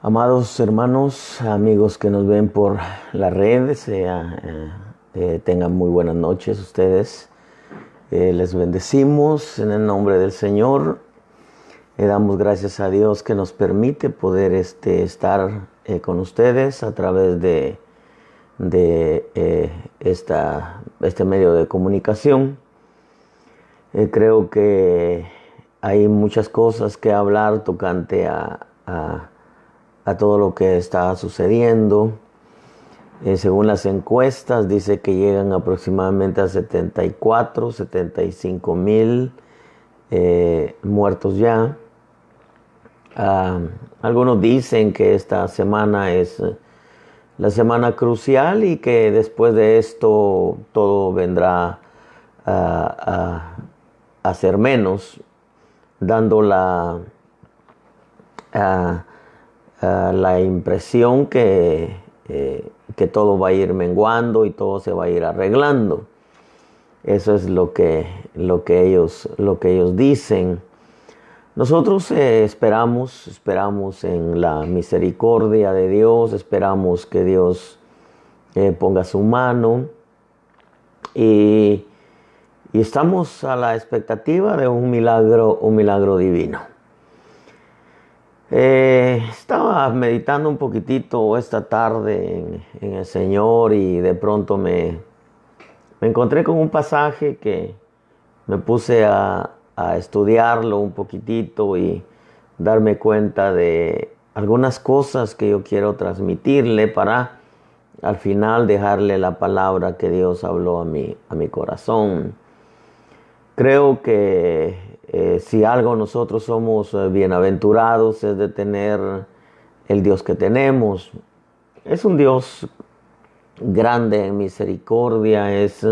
Amados hermanos, amigos que nos ven por las redes, tengan muy buenas noches ustedes. Les bendecimos en el nombre del Señor. Le damos gracias a Dios que nos permite poder estar con ustedes a través de este medio de comunicación. Creo que hay muchas cosas que hablar tocante a todo lo que está sucediendo. Según las encuestas, dice que llegan aproximadamente a 74, 75 mil muertos ya. Algunos dicen que esta semana es la semana crucial y que después de esto todo vendrá a ser menos, dando la impresión que todo va a ir menguando y todo se va a ir arreglando. Eso es lo que ellos dicen. Nosotros esperamos en la misericordia de Dios, esperamos que Dios ponga su mano y estamos a la expectativa de un milagro divino. Estaba meditando un poquitito esta tarde en el Señor y de pronto me encontré con un pasaje que me puse a estudiarlo un poquitito y darme cuenta de algunas cosas que yo quiero transmitirle para al final dejarle la palabra que Dios habló a mi corazón. Creo que si algo nosotros somos bienaventurados es de tener el Dios que tenemos. Es un Dios grande en misericordia, es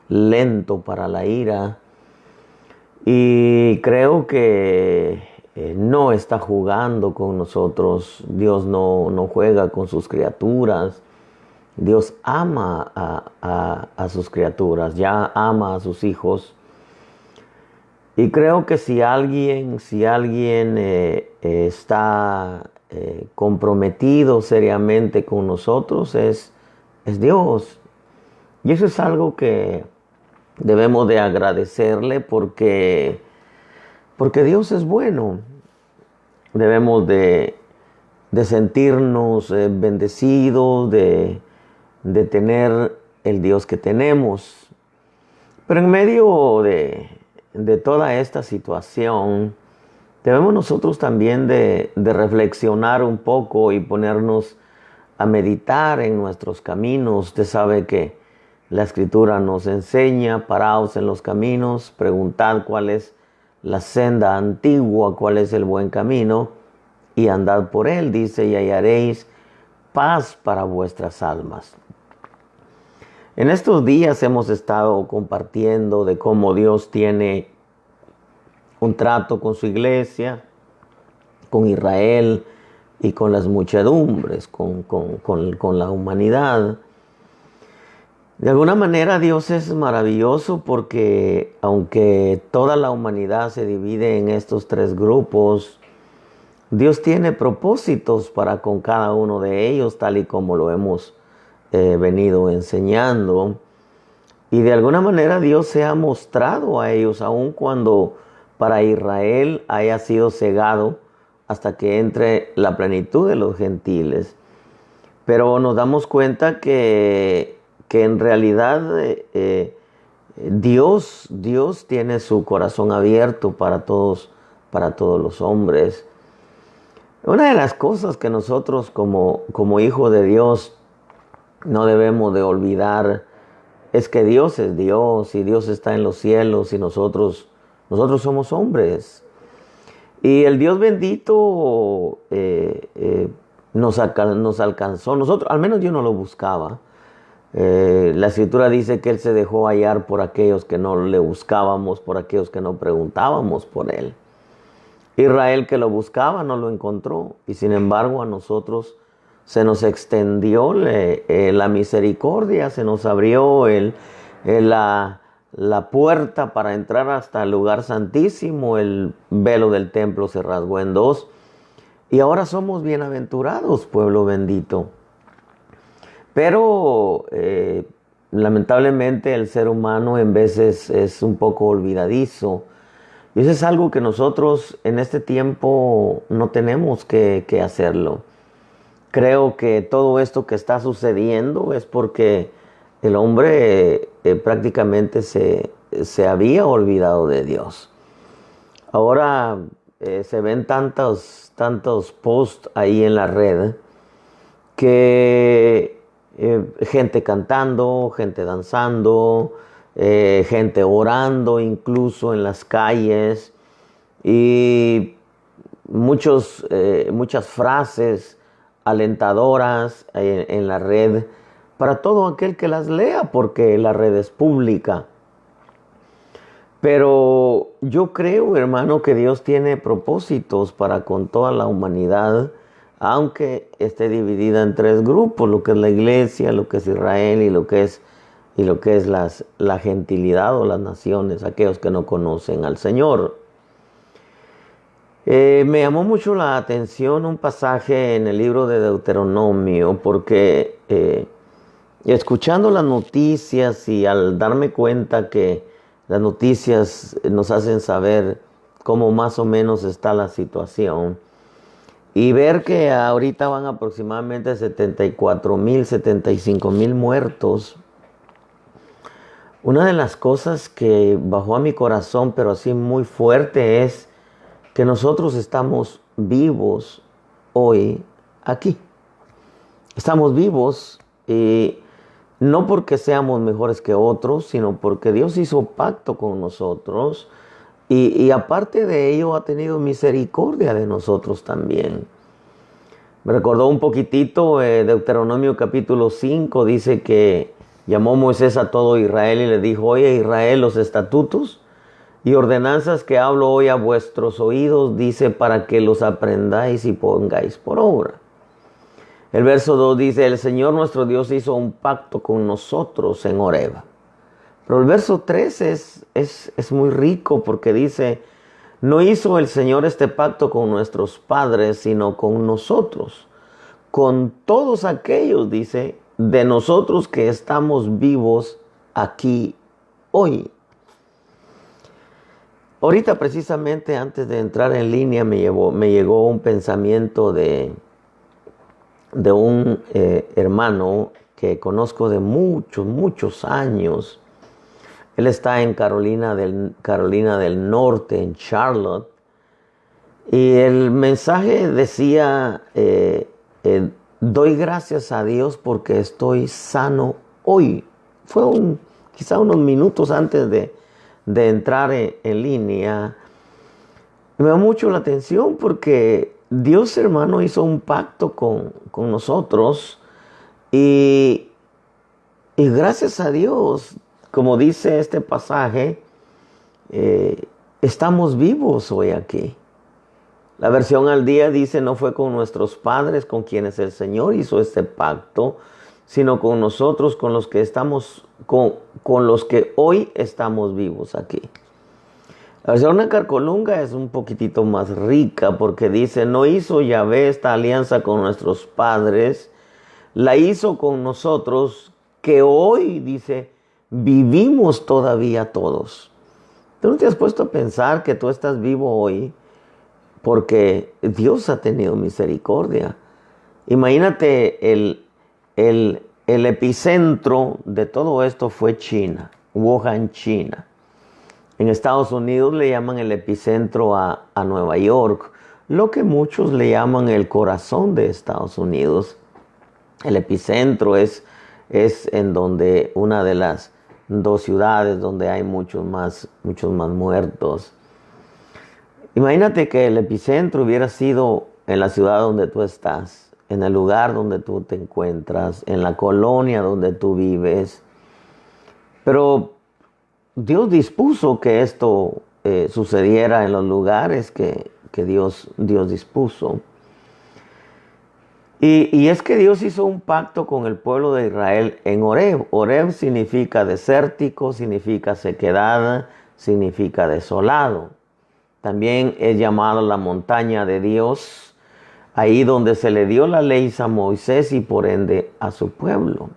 lento para la ira y creo que no está jugando con nosotros. Dios no juega con sus criaturas. Dios ama a sus criaturas, ya ama a sus hijos. Y creo que si alguien está comprometido seriamente con nosotros es Dios. Y eso es algo que debemos de agradecerle porque Dios es bueno. Debemos de sentirnos bendecidos, de tener el Dios que tenemos. Pero en medio de toda esta situación, debemos nosotros también de reflexionar un poco y ponernos a meditar en nuestros caminos. Usted sabe que la Escritura nos enseña: paraos en los caminos, preguntad cuál es la senda antigua, cuál es el buen camino, y andad por él, dice, y hallaréis paz para vuestras almas. En estos días hemos estado compartiendo de cómo Dios tiene un trato con su iglesia, con Israel y con las muchedumbres, con la humanidad. De alguna manera Dios es maravilloso porque aunque toda la humanidad se divide en estos tres grupos, Dios tiene propósitos para con cada uno de ellos, tal y como lo hemos venido enseñando. Y de alguna manera Dios se ha mostrado a ellos, aun cuando para Israel haya sido cegado hasta que entre la plenitud de los gentiles. Pero nos damos cuenta que en realidad Dios tiene su corazón abierto para todos los hombres. Una de las cosas que nosotros como hijos de Dios no debemos de olvidar es que Dios es Dios y Dios está en los cielos y nosotros somos hombres. Y el Dios bendito nos alcanzó. Nosotros, al menos yo no lo buscaba. La Escritura dice que Él se dejó hallar por aquellos que no le buscábamos, por aquellos que no preguntábamos por Él. Israel, que lo buscaba, no lo encontró. Y sin embargo a nosotros se nos extendió la misericordia, se nos abrió la puerta para entrar hasta el lugar santísimo. El velo del templo se rasgó en dos Y ahora somos bienaventurados, pueblo bendito. Pero lamentablemente el ser humano en veces es un poco olvidadizo. Y eso es algo que nosotros en este tiempo no tenemos que hacerlo. Creo que todo esto que está sucediendo es porque el hombre prácticamente se había olvidado de Dios. Ahora se ven tantos posts ahí en la red que gente cantando, gente danzando, gente orando incluso en las calles y muchas frases alentadoras en la red para todo aquel que las lea, porque la red es pública. Pero yo creo, hermano, que Dios tiene propósitos para con toda la humanidad, aunque esté dividida en tres grupos, lo que es la iglesia, lo que es Israel y lo que es la gentilidad o las naciones, aquellos que no conocen al Señor. Me llamó mucho la atención un pasaje en el libro de Deuteronomio, porque escuchando las noticias y al darme cuenta que las noticias nos hacen saber cómo más o menos está la situación, y ver que ahorita van aproximadamente 74,000, 75,000 muertos. Una de las cosas que bajó a mi corazón, pero así muy fuerte, es que nosotros estamos vivos hoy aquí. Estamos vivos y no porque seamos mejores que otros, sino porque Dios hizo pacto con nosotros y aparte de ello ha tenido misericordia de nosotros también. Me recordó un poquitito Deuteronomio capítulo 5, dice que llamó Moisés a todo Israel y le dijo: oye Israel, los estatutos y ordenanzas que hablo hoy a vuestros oídos, dice, para que los aprendáis y pongáis por obra. El verso 2 dice: el Señor nuestro Dios hizo un pacto con nosotros en Horeb. Pero el verso 3 es muy rico, porque dice: no hizo el Señor este pacto con nuestros padres, sino con nosotros, con todos aquellos, dice, de nosotros que estamos vivos aquí hoy. Ahorita precisamente antes de entrar en línea me llegó un pensamiento de un hermano que conozco de muchos años. Él está en Carolina del Norte, en Charlotte. Y el mensaje decía, doy gracias a Dios porque estoy sano hoy. Fue quizá unos minutos antes de entrar en línea. Me da mucho la atención porque Dios, hermano, hizo un pacto con nosotros y gracias a Dios, como dice este pasaje, estamos vivos hoy aquí. La versión al día dice: no fue con nuestros padres con quienes el Señor hizo este pacto, sino con nosotros, con los que estamos, con los que hoy estamos vivos aquí. La versión Carcolunga es un poquitito más rica, porque dice: no hizo Yahvé esta alianza con nuestros padres, la hizo con nosotros, que hoy, dice, vivimos todavía todos. ¿Tú no te has puesto a pensar que tú estás vivo hoy porque Dios ha tenido misericordia? Imagínate, el epicentro de todo esto fue China, Wuhan, China. En Estados Unidos le llaman el epicentro a Nueva York, lo que muchos le llaman el corazón de Estados Unidos. El epicentro es en donde una de las dos ciudades donde hay muchos más muertos. Imagínate que el epicentro hubiera sido en la ciudad donde tú estás, en el lugar donde tú te encuentras, en la colonia donde tú vives. Pero Dios dispuso que esto sucediera en los lugares que Dios dispuso. Y es que Dios hizo un pacto con el pueblo de Israel en Horeb. Horeb significa desértico, significa sequedad, significa desolado. También es llamado la montaña de Dios. ahí donde se le dio la ley a Moisés y por ende a su pueblo.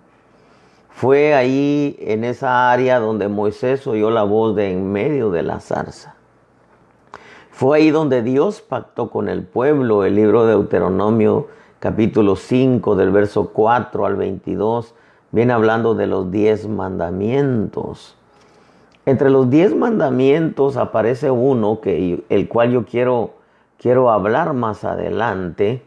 Fue ahí en esa área donde Moisés oyó la voz de en medio de la zarza. Fue ahí donde Dios pactó con el pueblo. El libro de Deuteronomio capítulo 5 del verso 4 al 22 viene hablando de los 10 mandamientos. Entre los 10 mandamientos aparece uno el cual yo quiero hablar más adelante.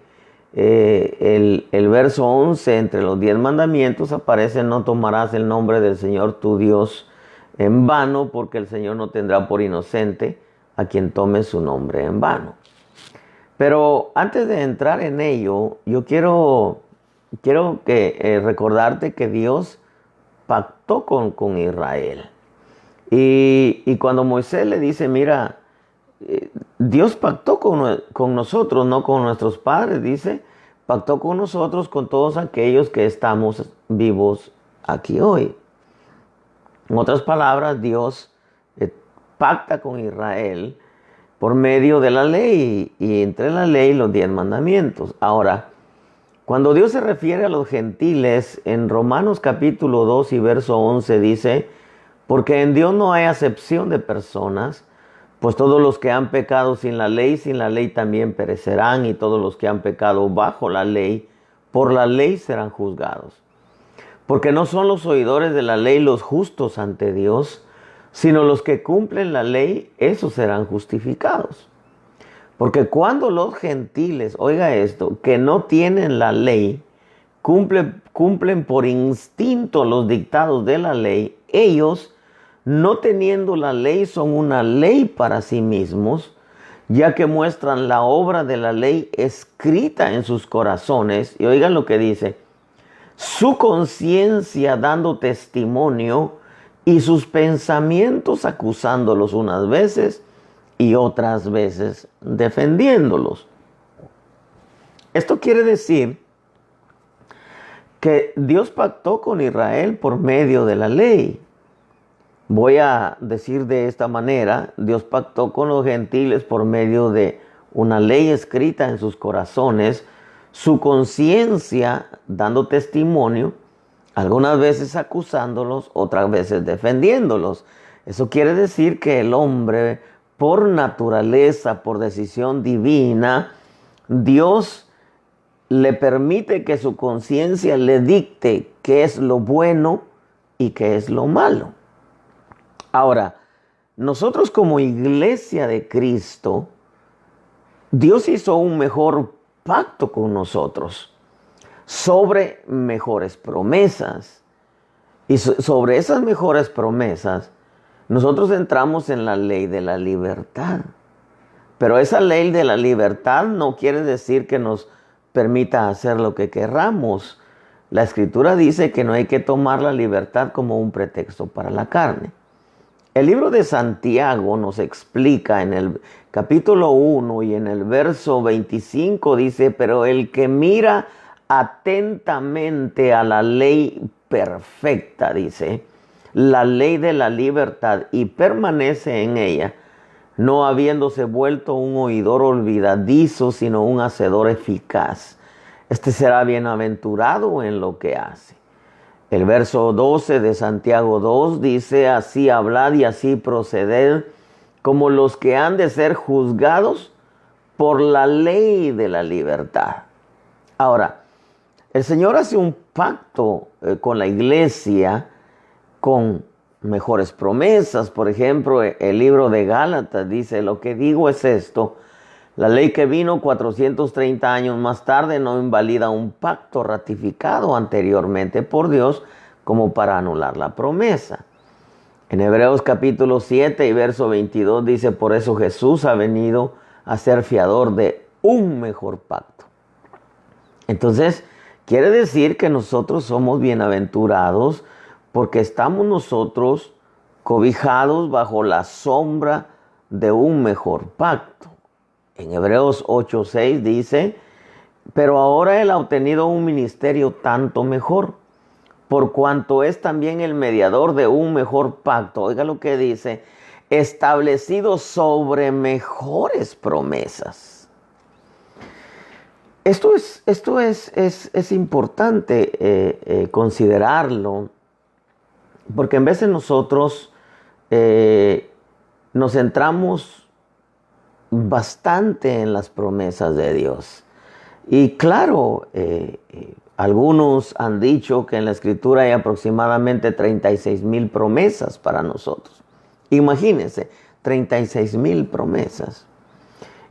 El verso 11, entre los 10 mandamientos aparece: no tomarás el nombre del Señor tu Dios en vano, porque el Señor no tendrá por inocente a quien tome su nombre en vano. Pero antes de entrar en ello, yo quiero recordarte que Dios pactó con Israel. Y cuando Moisés le dice, mira, Dios pactó con nosotros, no con nuestros padres, dice, pactó con nosotros, con todos aquellos que estamos vivos aquí hoy. En otras palabras, Dios pacta con Israel por medio de la ley, y entre la ley los 10 mandamientos. Ahora, cuando Dios se refiere a los gentiles, en Romanos capítulo 2 y verso 11 dice: porque en Dios no hay acepción de personas, pues todos los que han pecado sin la ley también perecerán, y todos los que han pecado bajo la ley, por la ley serán juzgados. Porque no son los oidores de la ley los justos ante Dios, sino los que cumplen la ley, esos serán justificados. Porque cuando los gentiles, oiga esto, que no tienen la ley, cumplen por instinto los dictados de la ley, ellos, no teniendo la ley, son una ley para sí mismos, ya que muestran la obra de la ley escrita en sus corazones. Y oigan lo que dice: su conciencia dando testimonio, y sus pensamientos acusándolos unas veces y otras veces defendiéndolos. Esto quiere decir que Dios pactó con Israel por medio de la ley. Voy a decir de esta manera: Dios pactó con los gentiles por medio de una ley escrita en sus corazones, su conciencia dando testimonio, algunas veces acusándolos, otras veces defendiéndolos. Eso quiere decir que el hombre, por naturaleza, por decisión divina, Dios le permite que su conciencia le dicte qué es lo bueno y qué es lo malo. Ahora, nosotros como iglesia de Cristo, Dios hizo un mejor pacto con nosotros sobre mejores promesas. Y sobre esas mejores promesas, nosotros entramos en la ley de la libertad. Pero esa ley de la libertad no quiere decir que nos permita hacer lo que querramos. La Escritura dice que no hay que tomar la libertad como un pretexto para la carne. El libro de Santiago nos explica en el capítulo 1 y en el verso 25 dice: pero el que mira atentamente a la ley perfecta, dice, la ley de la libertad, y permanece en ella, no habiéndose vuelto un oidor olvidadizo, sino un hacedor eficaz, este será bienaventurado en lo que hace. El verso 12 de Santiago 2 dice: así hablad y así proceded, como los que han de ser juzgados por la ley de la libertad. Ahora, el Señor hace un pacto con la iglesia con mejores promesas. Por ejemplo, el libro de Gálatas dice: lo que digo es esto, la ley que vino 430 años más tarde no invalida un pacto ratificado anteriormente por Dios como para anular la promesa. En Hebreos capítulo 7 y verso 22 dice: por eso Jesús ha venido a ser fiador de un mejor pacto. Entonces, quiere decir que nosotros somos bienaventurados porque estamos nosotros cobijados bajo la sombra de un mejor pacto. En Hebreos 8:6 dice: pero ahora Él ha obtenido un ministerio tanto mejor, por cuanto es también el mediador de un mejor pacto. Oiga lo que dice: establecido sobre mejores promesas. Esto es importante considerarlo, porque en veces nosotros nos centramos bastante en las promesas de Dios. Y claro, algunos han dicho que en la Escritura hay aproximadamente 36,000 promesas para nosotros. Imagínense, 36,000 promesas.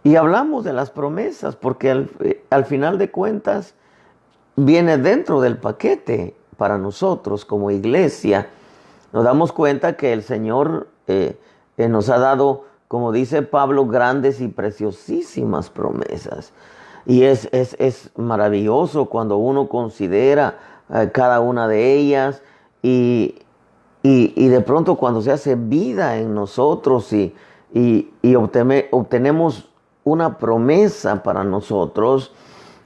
Y hablamos de las promesas porque al final de cuentas viene dentro del paquete para nosotros como iglesia. Nos damos cuenta que el Señor nos ha dado, como dice Pablo, grandes y preciosísimas promesas. Y es maravilloso cuando uno considera cada una de ellas y de pronto cuando se hace vida en nosotros y obtenemos una promesa para nosotros,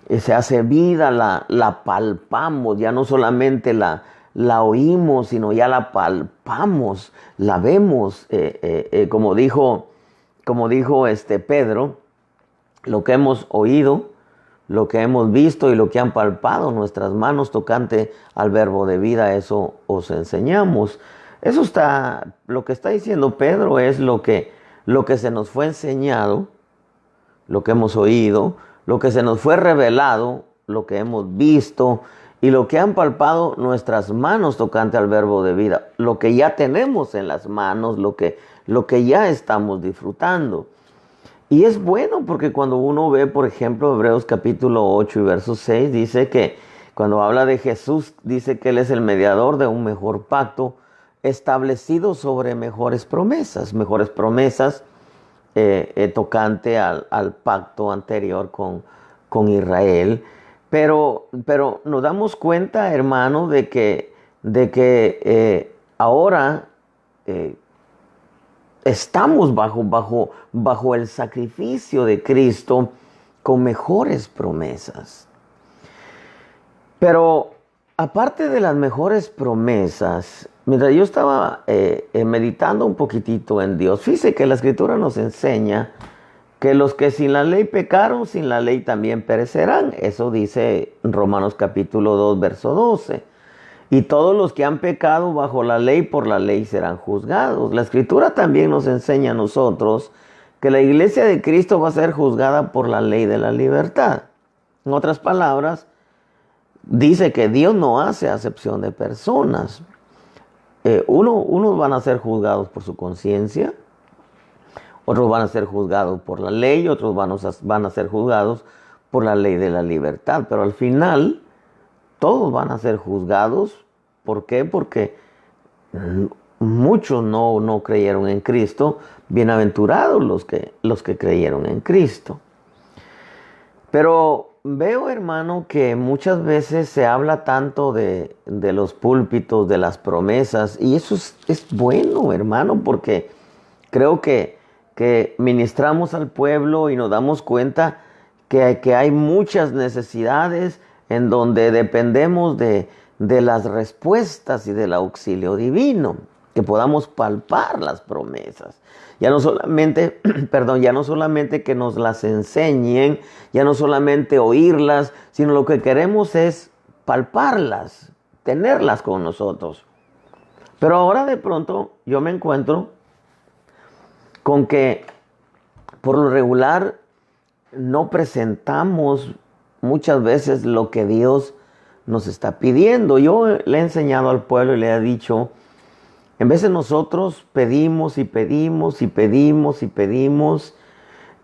se hace vida, la palpamos, ya no solamente la oímos, sino ya la palpamos, la vemos, como dijo Pedro, lo que hemos oído, lo que hemos visto y lo que han palpado nuestras manos tocante al verbo de vida, eso os enseñamos. Lo que está diciendo Pedro es lo que se nos fue enseñado, lo que hemos oído, lo que se nos fue revelado, lo que hemos visto y lo que han palpado nuestras manos tocante al verbo de vida, lo que ya tenemos en las manos, lo que ya estamos disfrutando. Y es bueno porque cuando uno ve, por ejemplo, Hebreos capítulo 8 y verso 6, dice que cuando habla de Jesús, dice que Él es el mediador de un mejor pacto establecido sobre mejores promesas tocante al pacto anterior con Israel. Pero nos damos cuenta, hermano, de que ahora estamos bajo el sacrificio de Cristo con mejores promesas. Pero aparte de las mejores promesas, mientras yo estaba meditando un poquitito en Dios, fíjese que la Escritura nos enseña que los que sin la ley pecaron, sin la ley también perecerán. Eso dice Romanos capítulo 2, verso 12. Y todos los que han pecado bajo la ley, por la ley serán juzgados. La Escritura también nos enseña a nosotros que la iglesia de Cristo va a ser juzgada por la ley de la libertad. En otras palabras, dice que Dios no hace acepción de personas. Unos van a ser juzgados por su conciencia, otros van a ser juzgados por la ley, otros van a ser juzgados por la ley de la libertad. Pero al final, todos van a ser juzgados. ¿Por qué? Porque muchos no creyeron en Cristo. Bienaventurados los que creyeron en Cristo. Pero veo, hermano, que muchas veces se habla tanto de los púlpitos, de las promesas, y eso es bueno, hermano, porque creo que ministramos al pueblo y nos damos cuenta que hay muchas necesidades en donde dependemos de las respuestas y del auxilio divino, que podamos palpar las promesas. Ya no solamente, ya no solamente que nos las enseñen, ya no solamente oírlas, sino lo que queremos es palparlas, tenerlas con nosotros. Pero ahora de pronto yo me encuentro con que por lo regular no presentamos muchas veces lo que Dios nos está pidiendo. Yo le he enseñado al pueblo y le he dicho, en vez de nosotros pedimos y pedimos y pedimos y pedimos,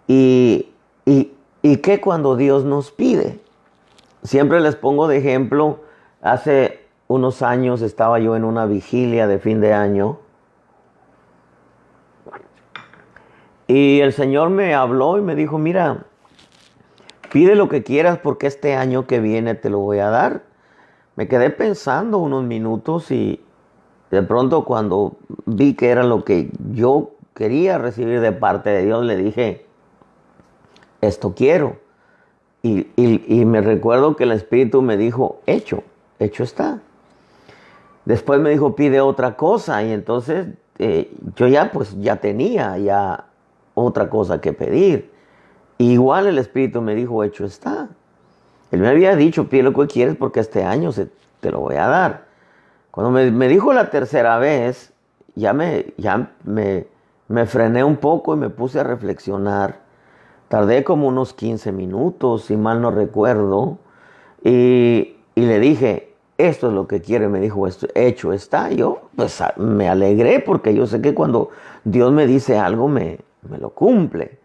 y ¿qué cuando Dios nos pide? Siempre les pongo de ejemplo, hace unos años estaba yo en una vigilia de fin de año, y el Señor me habló y me dijo, mira, pide lo que quieras porque este año que viene te lo voy a dar. Me quedé pensando unos minutos y de pronto cuando vi que era lo que yo quería recibir de parte de Dios, le dije, esto quiero. Y me recuerdo que el Espíritu me dijo, hecho está. Después me dijo, pide otra cosa. Y entonces yo ya tenía otra cosa que pedir. Igual el Espíritu me dijo, hecho está. Él me había dicho, pide lo que quieres porque este año te lo voy a dar. Cuando me dijo la tercera vez, me frené un poco y me puse a reflexionar. Tardé como unos 15 minutos, si mal no recuerdo, y le dije, esto es lo que quiere. Me dijo, esto hecho está. Yo pues me alegré porque yo sé que cuando Dios me dice algo me lo cumple.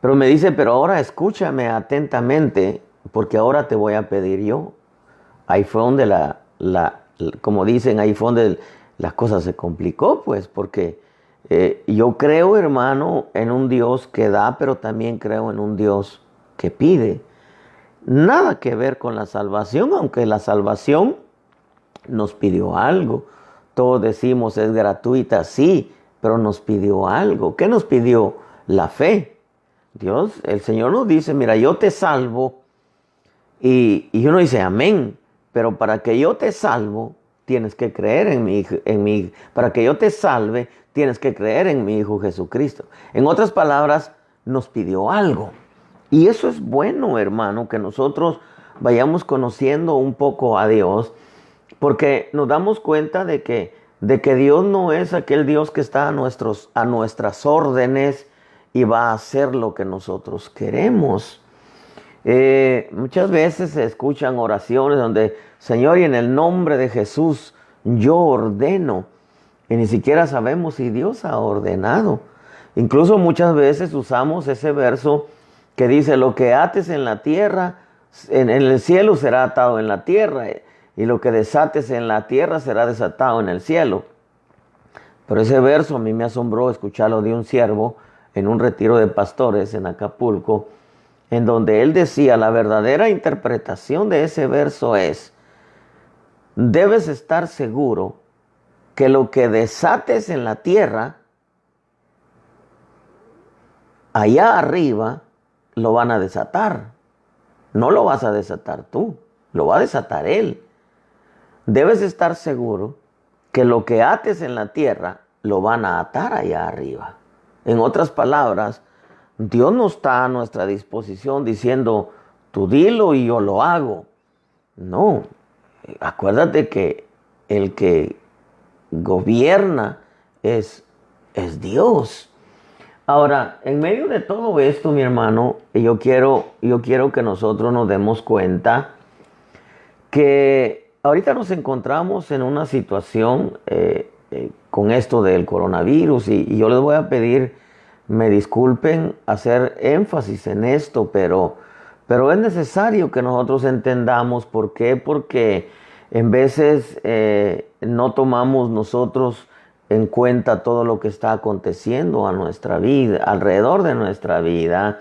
Pero me dice, pero ahora escúchame atentamente porque ahora te voy a pedir yo. Ahí fue donde como dicen, ahí fue donde las cosas se complicó, pues, porque yo creo, hermano, en un Dios que da, pero también creo en un Dios que pide. Nada que ver con la salvación, aunque la salvación nos pidió algo. Todos decimos es gratuita, sí, pero nos pidió algo. ¿Qué nos pidió? La fe. Dios, el Señor nos dice, mira, yo te salvo, y uno dice, amén, pero para que yo te salvo, tienes que creer para que yo te salve, tienes que creer en mi Hijo Jesucristo. En otras palabras, nos pidió algo. Y eso es bueno, hermano, que nosotros vayamos conociendo un poco a Dios, porque nos damos cuenta de que Dios no es aquel Dios que está a nuestras órdenes y va a hacer lo que nosotros queremos. Muchas veces se escuchan oraciones donde, Señor, y en el nombre de Jesús, yo ordeno. Y ni siquiera sabemos si Dios ha ordenado. Incluso muchas veces usamos ese verso que dice, lo que ates en la tierra, en el cielo será atado en la tierra, y lo que desates en la tierra será desatado en el cielo. Pero ese verso a mí me asombró escucharlo de un siervo en un retiro de pastores en Acapulco, en donde él decía, la verdadera interpretación de ese verso es, debes estar seguro que lo que desates en la tierra, allá arriba, lo van a desatar. No lo vas a desatar tú, lo va a desatar Él. Debes estar seguro que lo que ates en la tierra, lo van a atar allá arriba. En otras palabras, Dios no está a nuestra disposición diciendo, tú dilo y yo lo hago. No, acuérdate que el que gobierna es Dios. Ahora, en medio de todo esto, mi hermano, yo quiero que nosotros nos demos cuenta que ahorita nos encontramos en una situación con esto del coronavirus y yo les voy a pedir, me disculpen hacer énfasis en esto, pero es necesario que nosotros entendamos por qué, porque en veces no tomamos nosotros en cuenta todo lo que está aconteciendo a nuestra vida, alrededor de nuestra vida,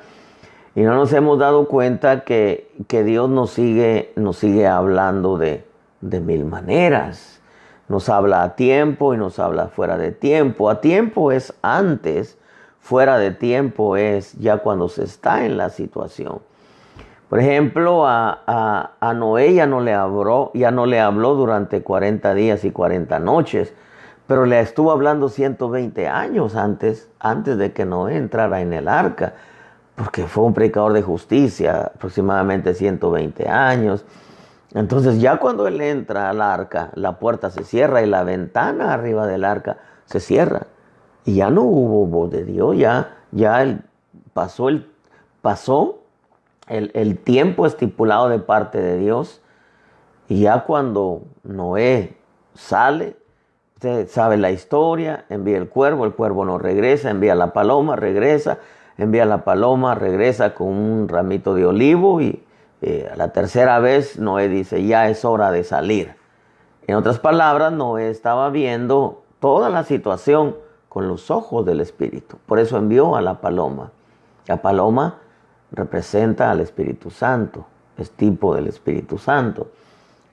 y no nos hemos dado cuenta que Dios nos sigue hablando de mil maneras. Nos habla a tiempo y nos habla fuera de tiempo. A tiempo es antes, fuera de tiempo es ya cuando se está en la situación. Por ejemplo, a Noé ya no le habló durante 40 días y 40 noches, pero le estuvo hablando 120 años antes de que Noé entrara en el arca, porque fue un predicador de justicia, aproximadamente 120 años. Entonces ya cuando él entra al arca, la puerta se cierra y la ventana arriba del arca se cierra. Y ya no hubo voz de Dios, ya pasó el tiempo estipulado de parte de Dios. Y ya cuando Noé sale, usted sabe la historia, envía el cuervo no regresa, envía la paloma, regresa, envía la paloma, regresa con un ramito de olivo y a la tercera vez Noé dice, ya es hora de salir. En otras palabras, Noé estaba viendo toda la situación con los ojos del Espíritu. Por eso envió a la paloma. La paloma representa al Espíritu Santo, es tipo del Espíritu Santo.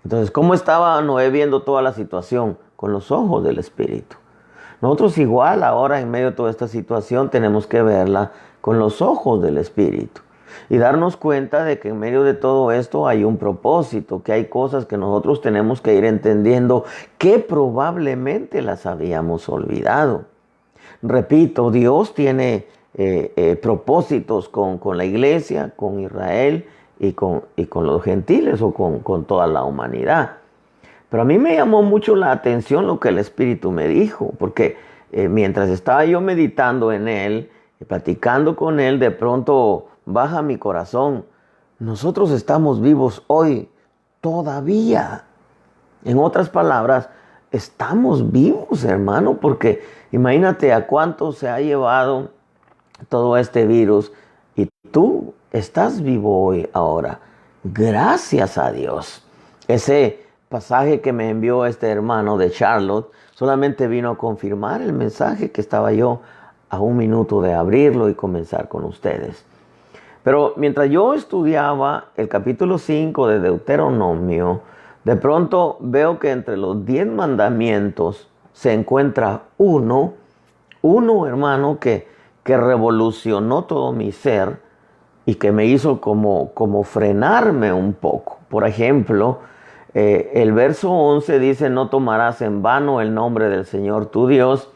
Entonces, ¿cómo estaba Noé viendo toda la situación? Con los ojos del Espíritu. Nosotros igual ahora en medio de toda esta situación tenemos que verla con los ojos del Espíritu y darnos cuenta de que en medio de todo esto hay un propósito, que hay cosas que nosotros tenemos que ir entendiendo que probablemente las habíamos olvidado. Repito, Dios tiene propósitos con la iglesia, con Israel y con los gentiles o con toda la humanidad. Pero a mí me llamó mucho la atención lo que el Espíritu me dijo, porque mientras estaba yo meditando en Él, platicando con Él, de pronto baja mi corazón. Nosotros estamos vivos hoy todavía. En otras palabras, estamos vivos, hermano, porque imagínate a cuánto se ha llevado todo este virus y tú estás vivo hoy ahora. Gracias a Dios. Ese pasaje que me envió este hermano de Charlotte solamente vino a confirmar el mensaje que estaba yo a un minuto de abrirlo y comenzar con ustedes. Pero mientras yo estudiaba el capítulo 5 de Deuteronomio, de pronto veo que entre los 10 mandamientos se encuentra uno, hermano, que revolucionó todo mi ser y que me hizo como frenarme un poco. Por ejemplo, el verso 11 dice: no tomarás en vano el nombre del Señor tu Dios,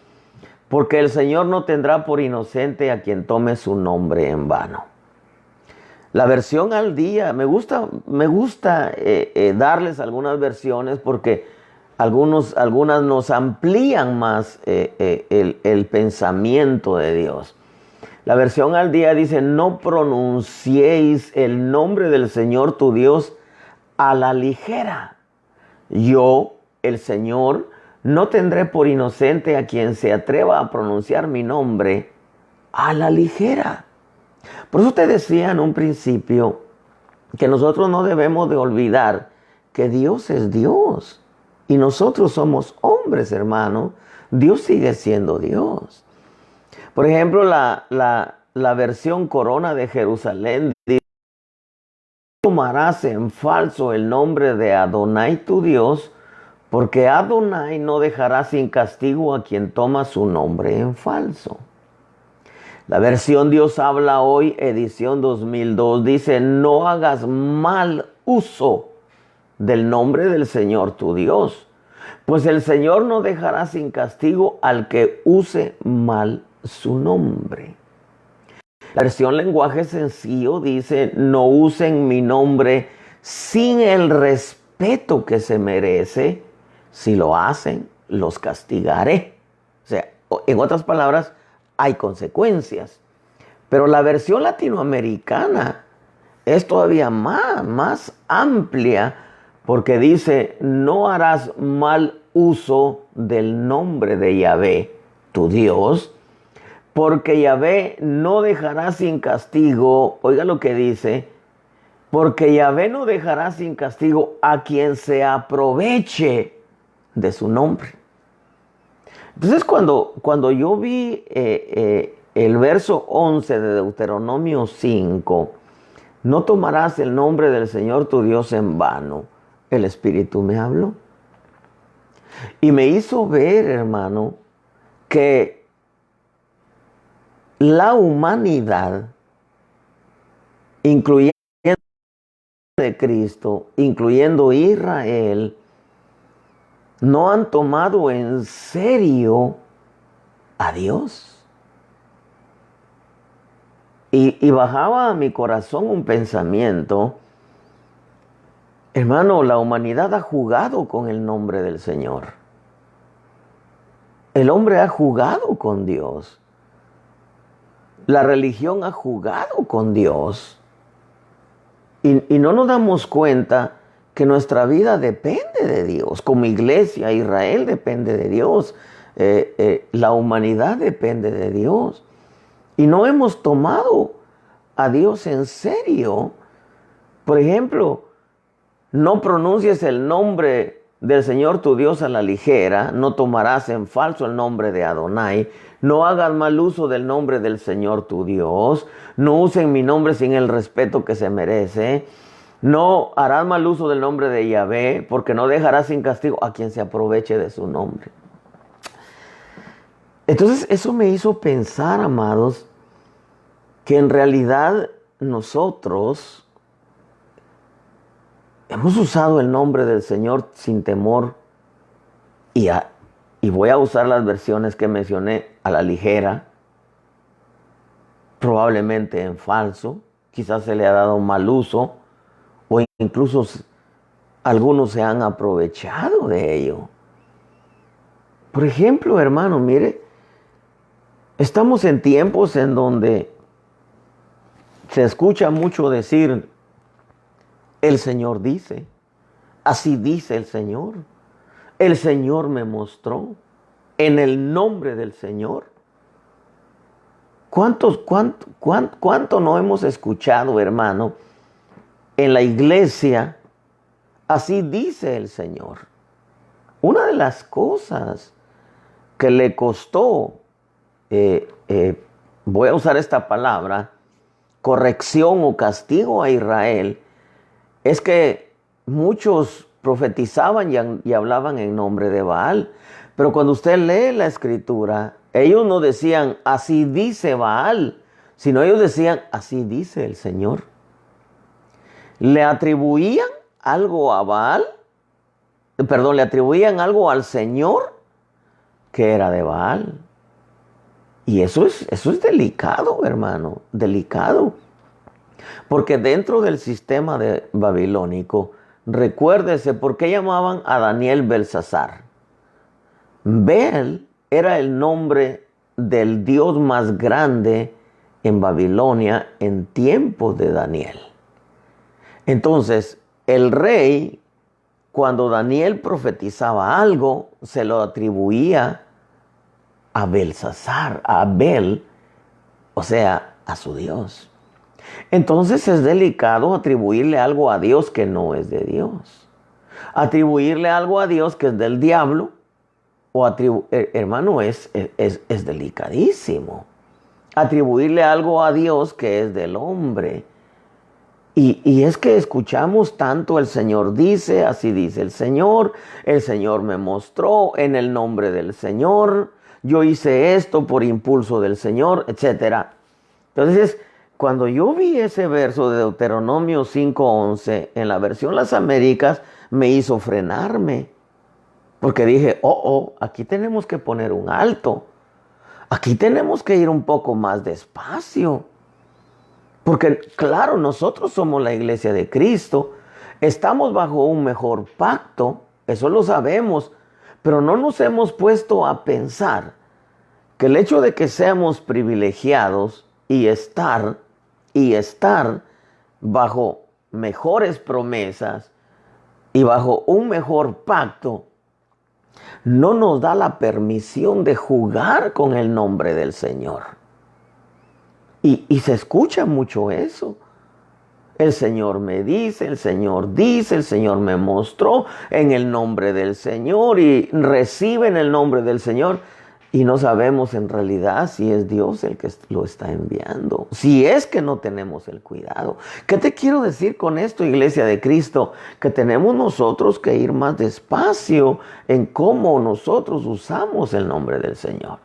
porque el Señor no tendrá por inocente a quien tome su nombre en vano. La versión al día, me gusta darles algunas versiones porque algunas nos amplían más el pensamiento de Dios. La versión al día dice: no pronunciéis el nombre del Señor tu Dios a la ligera. Yo, el Señor, no tendré por inocente a quien se atreva a pronunciar mi nombre a la ligera. Por eso te decía en un principio que nosotros no debemos de olvidar que Dios es Dios y nosotros somos hombres, hermano. Dios sigue siendo Dios. Por ejemplo, la versión Corona de Jerusalén dice: tomarás en falso el nombre de Adonai tu Dios, porque Adonai no dejará sin castigo a quien toma su nombre en falso. La versión Dios habla hoy, edición 2002, dice: no hagas mal uso del nombre del Señor tu Dios, pues el Señor no dejará sin castigo al que use mal su nombre. La versión lenguaje sencillo dice: no usen mi nombre sin el respeto que se merece. Si lo hacen, los castigaré. O sea, en otras palabras, hay consecuencias. Pero la versión latinoamericana es todavía más amplia, porque dice: no harás mal uso del nombre de Yahvé, tu Dios, porque Yahvé no dejará sin castigo, oiga lo que dice, porque Yahvé no dejará sin castigo a quien se aproveche de su nombre. Entonces cuando yo vi el verso 11 de Deuteronomio 5, no tomarás el nombre del Señor tu Dios en vano, el Espíritu me habló. Y me hizo ver, hermano, que la humanidad, incluyendo de Cristo, incluyendo Israel, no han tomado en serio a Dios. Y bajaba a mi corazón un pensamiento: hermano, la humanidad ha jugado con el nombre del Señor. El hombre ha jugado con Dios. La religión ha jugado con Dios. Y no nos damos cuenta que nuestra vida depende de Dios. Como iglesia, Israel depende de Dios. La humanidad depende de Dios. Y no hemos tomado a Dios en serio. Por ejemplo, no pronuncies el nombre del Señor tu Dios a la ligera. No tomarás en falso el nombre de Adonai. No hagas mal uso del nombre del Señor tu Dios. No usen mi nombre sin el respeto que se merece. No harás mal uso del nombre de Yahvé, porque no dejarás sin castigo a quien se aproveche de su nombre. Entonces eso me hizo pensar, amados, que en realidad nosotros hemos usado el nombre del Señor sin temor y voy a usar las versiones que mencioné a la ligera, probablemente en falso, quizás se le ha dado un mal uso, o incluso algunos se han aprovechado de ello. Por ejemplo, hermano, mire, estamos en tiempos en donde se escucha mucho decir, el Señor dice, así dice el Señor me mostró, en el nombre del Señor. ¿Cuánto no hemos escuchado, hermano, en la iglesia, así dice el Señor? Una de las cosas que le costó, voy a usar esta palabra, corrección o castigo a Israel, es que muchos profetizaban y hablaban en nombre de Baal. Pero cuando usted lee la escritura, ellos no decían, así dice Baal, sino ellos decían, así dice el Señor. Le atribuían algo a Baal, le atribuían algo al Señor que era de Baal. Y eso es delicado, hermano, delicado. Porque dentro del sistema babilónico, recuérdese por qué llamaban a Daniel Belsasar. Bel era el nombre del dios más grande en Babilonia en tiempos de Daniel. Entonces, el rey, cuando Daniel profetizaba algo, se lo atribuía a Belsasar, a Bel, o sea, a su Dios. Entonces es delicado atribuirle algo a Dios que no es de Dios. Atribuirle algo a Dios que es del diablo, hermano, es delicadísimo. Atribuirle algo a Dios que es del hombre. Y es que escuchamos tanto, el Señor dice, así dice el Señor me mostró en el nombre del Señor, yo hice esto por impulso del Señor, etc. Entonces, cuando yo vi ese verso de Deuteronomio 5:11 en la versión Las Américas, me hizo frenarme. Porque dije, aquí tenemos que poner un alto. Aquí tenemos que ir un poco más despacio. Porque claro, nosotros somos la iglesia de Cristo. Estamos bajo un mejor pacto. Eso lo sabemos. Pero no nos hemos puesto a pensar que el hecho de que seamos privilegiados y estar bajo mejores promesas y bajo un mejor pacto no nos da la permisión de jugar con el nombre del Señor. Y se escucha mucho eso. El Señor me dice, el Señor dice, el Señor me mostró en el nombre del Señor y recibe en el nombre del Señor. Y no sabemos en realidad si es Dios el que lo está enviando. Si es que no tenemos el cuidado. ¿Qué te quiero decir con esto, Iglesia de Cristo? Que tenemos nosotros que ir más despacio en cómo nosotros usamos el nombre del Señor.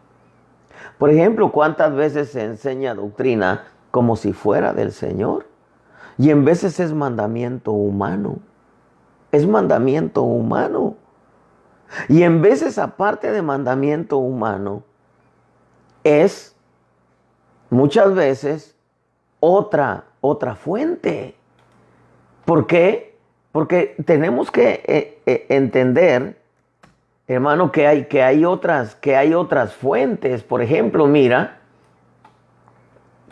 Por ejemplo, ¿cuántas veces se enseña doctrina como si fuera del Señor? Y en veces es mandamiento humano. Es mandamiento humano. Y en veces, aparte de mandamiento humano, es muchas veces otra fuente. ¿Por qué? Porque tenemos que entender, hermano, que hay otras fuentes. Por ejemplo, mira,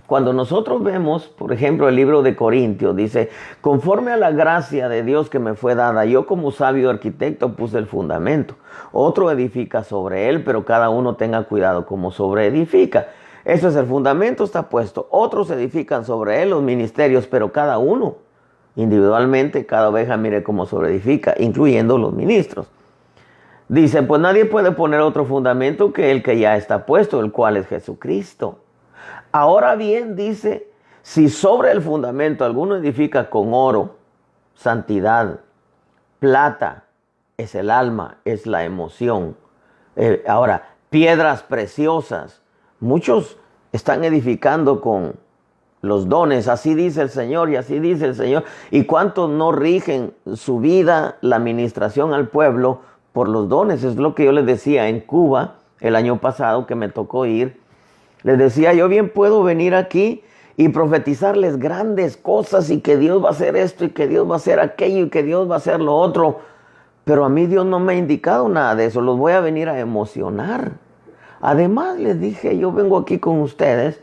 cuando nosotros vemos, por ejemplo, el libro de Corintios, dice, conforme a la gracia de Dios que me fue dada, yo como sabio arquitecto puse el fundamento. Otro edifica sobre él, pero cada uno tenga cuidado como sobre edifica. Ese es el fundamento, está puesto. Otros edifican sobre él los ministerios, pero cada uno individualmente, cada oveja mire cómo sobre edifica, incluyendo los ministros. Dice, pues nadie puede poner otro fundamento que el que ya está puesto, el cual es Jesucristo. Ahora bien, dice, si sobre el fundamento alguno edifica con oro, santidad, plata, es el alma, es la emoción. Ahora, piedras preciosas. Muchos están edificando con los dones, así dice el Señor y así dice el Señor. ¿Y cuántos no rigen su vida, la administración al pueblo por los dones? Es lo que yo les decía en Cuba el año pasado que me tocó ir. Les decía, yo bien puedo venir aquí y profetizarles grandes cosas y que Dios va a hacer esto y que Dios va a hacer aquello y que Dios va a hacer lo otro. Pero a mí Dios no me ha indicado nada de eso, los voy a venir a emocionar. Además les dije, yo vengo aquí con ustedes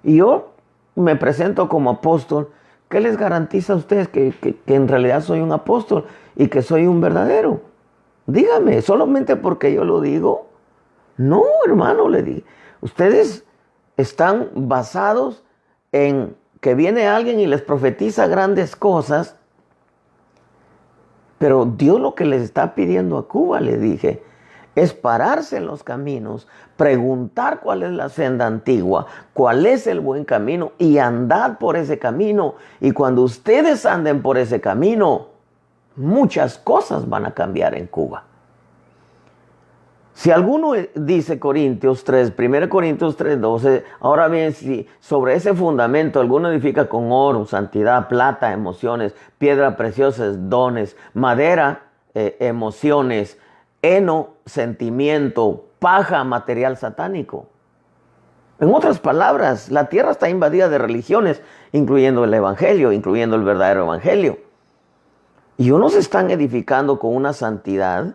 y yo me presento como apóstol. ¿Qué les garantiza a ustedes que en realidad soy un apóstol y que soy un verdadero? Dígame, solamente porque yo lo digo. No, hermano, le dije. Ustedes están basados en que viene alguien y les profetiza grandes cosas, pero Dios lo que les está pidiendo a Cuba, le dije, es pararse en los caminos, preguntar cuál es la senda antigua, cuál es el buen camino y andar por ese camino. Y cuando ustedes anden por ese camino, muchas cosas van a cambiar en Cuba. Si alguno dice Corintios 3, 1 Corintios 3, 12, ahora bien, si sobre ese fundamento alguno edifica con oro, santidad, plata, emociones, piedra preciosa, dones, madera, emociones, heno, sentimiento, paja, material satánico. En otras palabras, la tierra está invadida de religiones, incluyendo el evangelio, incluyendo el verdadero evangelio. Y unos están edificando con una santidad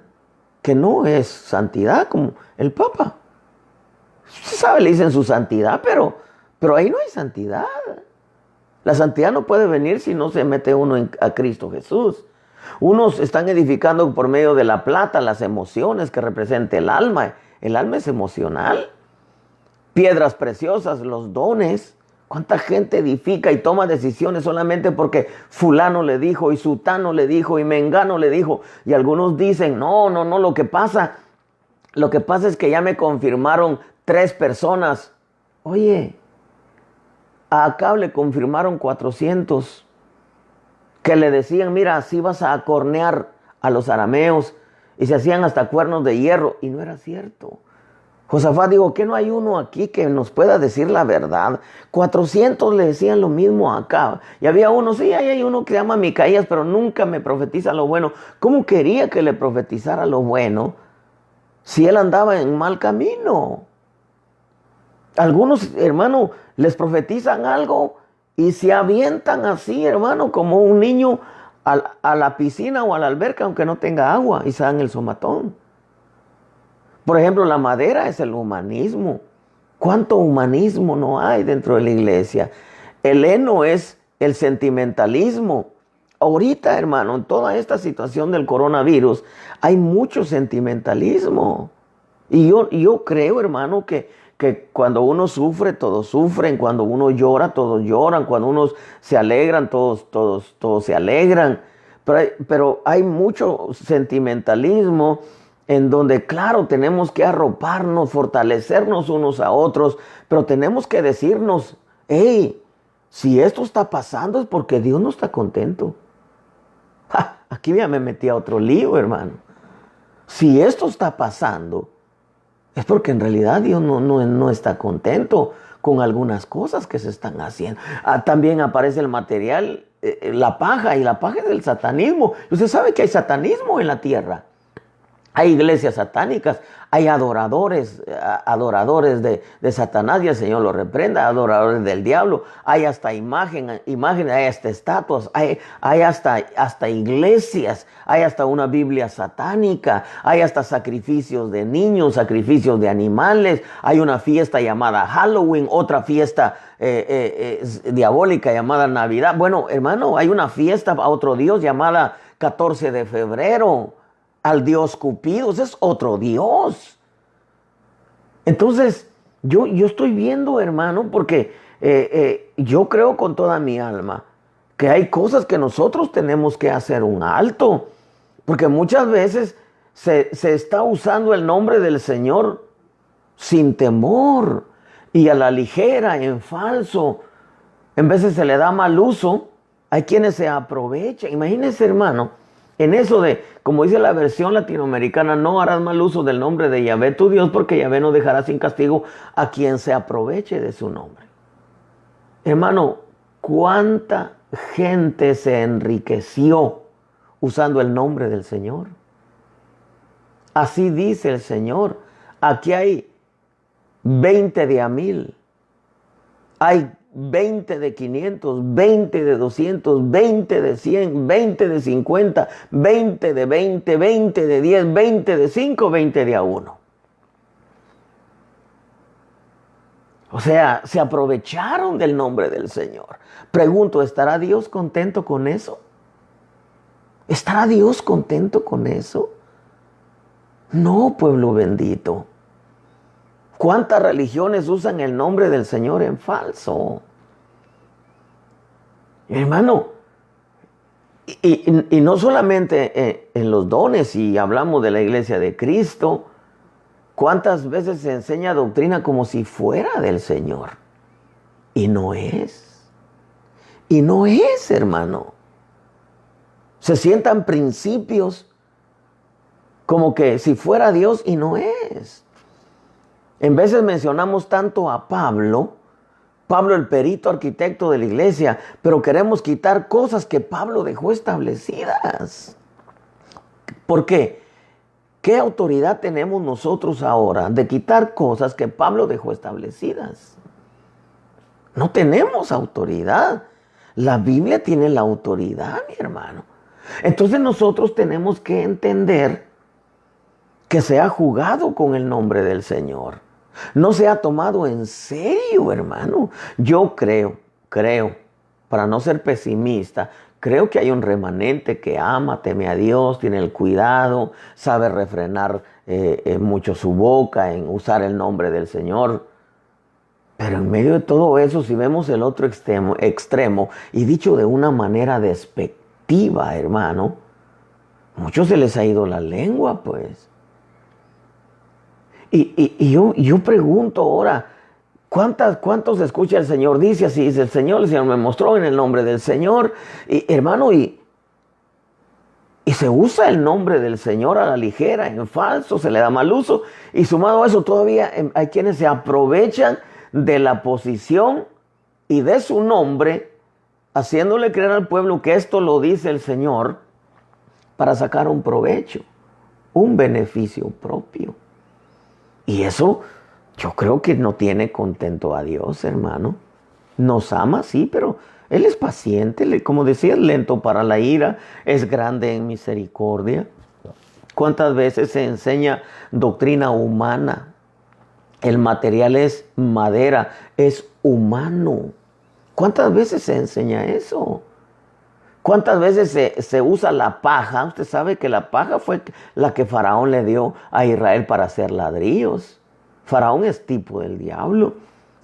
que no es santidad, como el Papa. Usted sabe, le dicen su santidad, pero ahí no hay santidad. La santidad no puede venir si no se mete uno a Cristo Jesús. Unos están edificando por medio de la plata, las emociones que representa el alma. El alma es emocional. Piedras preciosas, los dones. ¿Cuánta gente edifica y toma decisiones solamente porque fulano le dijo y sutano le dijo y mengano le dijo? Y algunos dicen, no, lo que pasa es que ya me confirmaron 3 personas. Oye, a Acab le confirmaron 400 que le decían, mira, así vas a acornear a los arameos, y se hacían hasta cuernos de hierro, y no era cierto. Josafat dijo, ¿qué no hay uno aquí que nos pueda decir la verdad? 400 le decían lo mismo a Acab. Y había uno, sí, hay uno que se llama Micaías, pero nunca me profetiza lo bueno. ¿Cómo quería que le profetizara lo bueno si él andaba en mal camino? Algunos, hermano, les profetizan algo y se avientan así, hermano, como un niño a la piscina o a la alberca, aunque no tenga agua, y se dan el somatón. Por ejemplo, la madera es el humanismo. ¿Cuánto humanismo no hay dentro de la iglesia? El heno es el sentimentalismo. Ahorita, hermano, en toda esta situación del coronavirus, hay mucho sentimentalismo. Y yo creo, hermano, que cuando uno sufre, todos sufren. Cuando uno llora, todos lloran. Cuando unos se alegran, todos se alegran. Pero hay mucho sentimentalismo en donde, claro, tenemos que arroparnos, fortalecernos unos a otros, pero tenemos que decirnos, hey, si esto está pasando es porque Dios no está contento. Aquí ya me metí a otro lío, hermano. Si esto está pasando, es porque en realidad Dios no está contento con algunas cosas que se están haciendo. También aparece el material, la paja, y la paja es del satanismo. Usted sabe que hay satanismo en la tierra. Hay iglesias satánicas, hay adoradores de Satanás, y el Señor lo reprenda, adoradores del diablo. Hay hasta imágenes, hay hasta estatuas, hay hasta iglesias, hay hasta una Biblia satánica, hay hasta sacrificios de niños, sacrificios de animales. Hay una fiesta llamada Halloween, otra fiesta diabólica llamada Navidad. Bueno, hermano, hay una fiesta a otro Dios llamada 14 de febrero. Al Dios Cupido, ese es otro Dios. Entonces, yo estoy viendo, hermano, porque yo creo con toda mi alma que hay cosas que nosotros tenemos que hacer un alto, porque muchas veces se está usando el nombre del Señor sin temor y a la ligera, en falso. En veces se le da mal uso, hay quienes se aprovechan. Imagínense, hermano, en eso de, como dice la versión latinoamericana, no harás mal uso del nombre de Yahvé tu Dios, porque Yahvé no dejará sin castigo a quien se aproveche de su nombre. Hermano, ¿cuánta gente se enriqueció usando el nombre del Señor? Así dice el Señor. Aquí hay 20 de a 1000. Hay 20 de 500, 20 de 200, 20 de 100, 20 de 50, 20 de 20, 20 de 10, 20 de 5, 20 de a 1. O sea, se aprovecharon del nombre del Señor. Pregunto, ¿estará Dios contento con eso? ¿Estará Dios contento con eso? No, pueblo bendito. ¿Cuántas religiones usan el nombre del Señor en falso? Hermano, y no solamente en los dones, si hablamos de la iglesia de Cristo, ¿cuántas veces se enseña doctrina como si fuera del Señor? Y no es. Y no es, hermano. Se sientan principios como que si fuera Dios y no es. En veces mencionamos tanto a Pablo el perito arquitecto de la iglesia, pero queremos quitar cosas que Pablo dejó establecidas. ¿Por qué? ¿Qué autoridad tenemos nosotros ahora de quitar cosas que Pablo dejó establecidas? No tenemos autoridad. La Biblia tiene la autoridad, mi hermano. Entonces nosotros tenemos que entender que se ha jugado con el nombre del Señor. No se ha tomado en serio, hermano. Yo creo, para no ser pesimista, creo que hay un remanente que ama, teme a Dios, tiene el cuidado, sabe refrenar mucho su boca en usar el nombre del Señor. Pero en medio de todo eso, si vemos el otro extremo y dicho de una manera despectiva, hermano, muchos se les ha ido la lengua, pues. Y yo pregunto ahora, ¿cuántos escucha el Señor? Dice así, dice el Señor me mostró en el nombre del Señor. Y, hermano, y se usa el nombre del Señor a la ligera, en falso, se le da mal uso. Y sumado a eso, todavía hay quienes se aprovechan de la posición y de su nombre, haciéndole creer al pueblo que esto lo dice el Señor para sacar un provecho, un beneficio propio. Y eso yo creo que no tiene contento a Dios, hermano. Nos ama, sí, pero Él es paciente, como decía, lento para la ira, es grande en misericordia. ¿Cuántas veces se enseña doctrina humana? El material es madera, es humano. ¿Cuántas veces se enseña eso? ¿Cuántas veces se usa la paja? Usted sabe que la paja fue la que Faraón le dio a Israel para hacer ladrillos. Faraón es tipo del diablo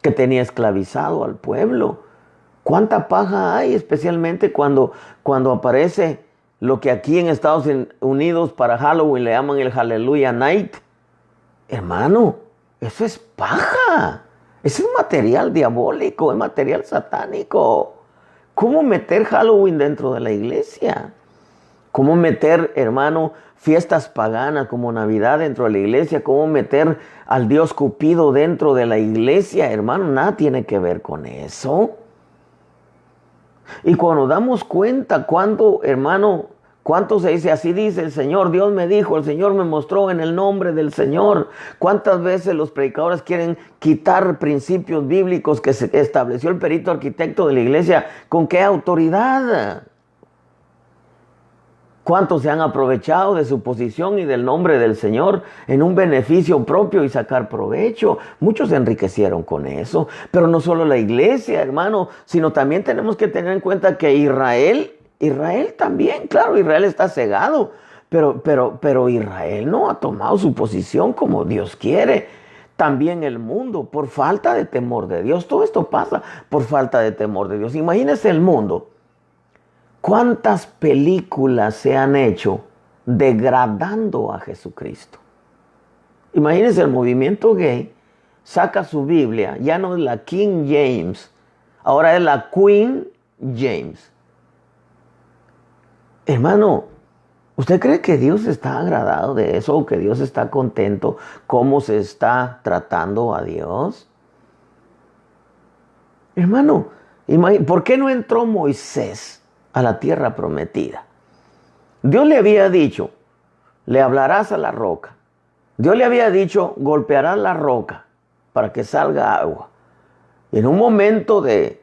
que tenía esclavizado al pueblo. ¿Cuánta paja hay? Especialmente cuando aparece lo que aquí en Estados Unidos para Halloween le llaman el Hallelujah Night. Hermano, eso es paja. Eso es material diabólico, es material satánico. ¿Cómo meter Halloween dentro de la iglesia? ¿Cómo meter, hermano, fiestas paganas como Navidad dentro de la iglesia? ¿Cómo meter al Dios Cupido dentro de la iglesia? Hermano, nada tiene que ver con eso. Y cuando nos damos cuenta, ¿cuánto se dice? Así dice el Señor, Dios me dijo, el Señor me mostró en el nombre del Señor. ¿Cuántas veces los predicadores quieren quitar principios bíblicos que se estableció el perito arquitecto de la iglesia? ¿Con qué autoridad? ¿Cuántos se han aprovechado de su posición y del nombre del Señor en un beneficio propio y sacar provecho? Muchos se enriquecieron con eso. Pero no solo la iglesia, hermano, sino también tenemos que tener en cuenta que Israel también, claro, Israel está cegado, pero Israel no ha tomado su posición como Dios quiere. También el mundo, por falta de temor de Dios. Todo esto pasa por falta de temor de Dios. Imagínense el mundo. ¿Cuántas películas se han hecho degradando a Jesucristo? Imagínense, el movimiento gay saca su Biblia, ya no es la King James, ahora es la Queen James. Hermano, ¿usted cree que Dios está agradado de eso o que Dios está contento cómo se está tratando a Dios? Hermano, ¿por qué no entró Moisés a la tierra prometida? Dios le había dicho, le hablarás a la roca. Dios le había dicho, golpearás la roca para que salga agua. Y en un momento de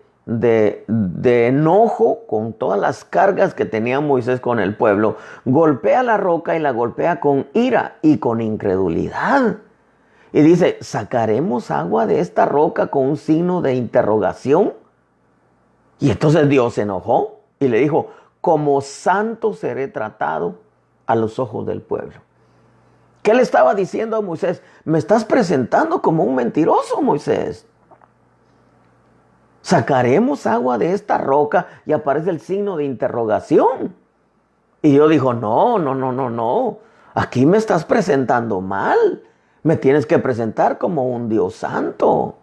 enojo con todas las cargas que tenía Moisés con el pueblo, golpea la roca y la golpea con ira y con incredulidad. Y dice, ¿sacaremos agua de esta roca con un signo de interrogación? Y entonces Dios se enojó y le dijo, como santo seré tratado a los ojos del pueblo. ¿Qué le estaba diciendo a Moisés? Me estás presentando como un mentiroso, Moisés. ¿Sacaremos agua de esta roca? Y aparece el signo de interrogación. Y Dios dijo, no. Aquí me estás presentando mal. Me tienes que presentar como un Dios santo.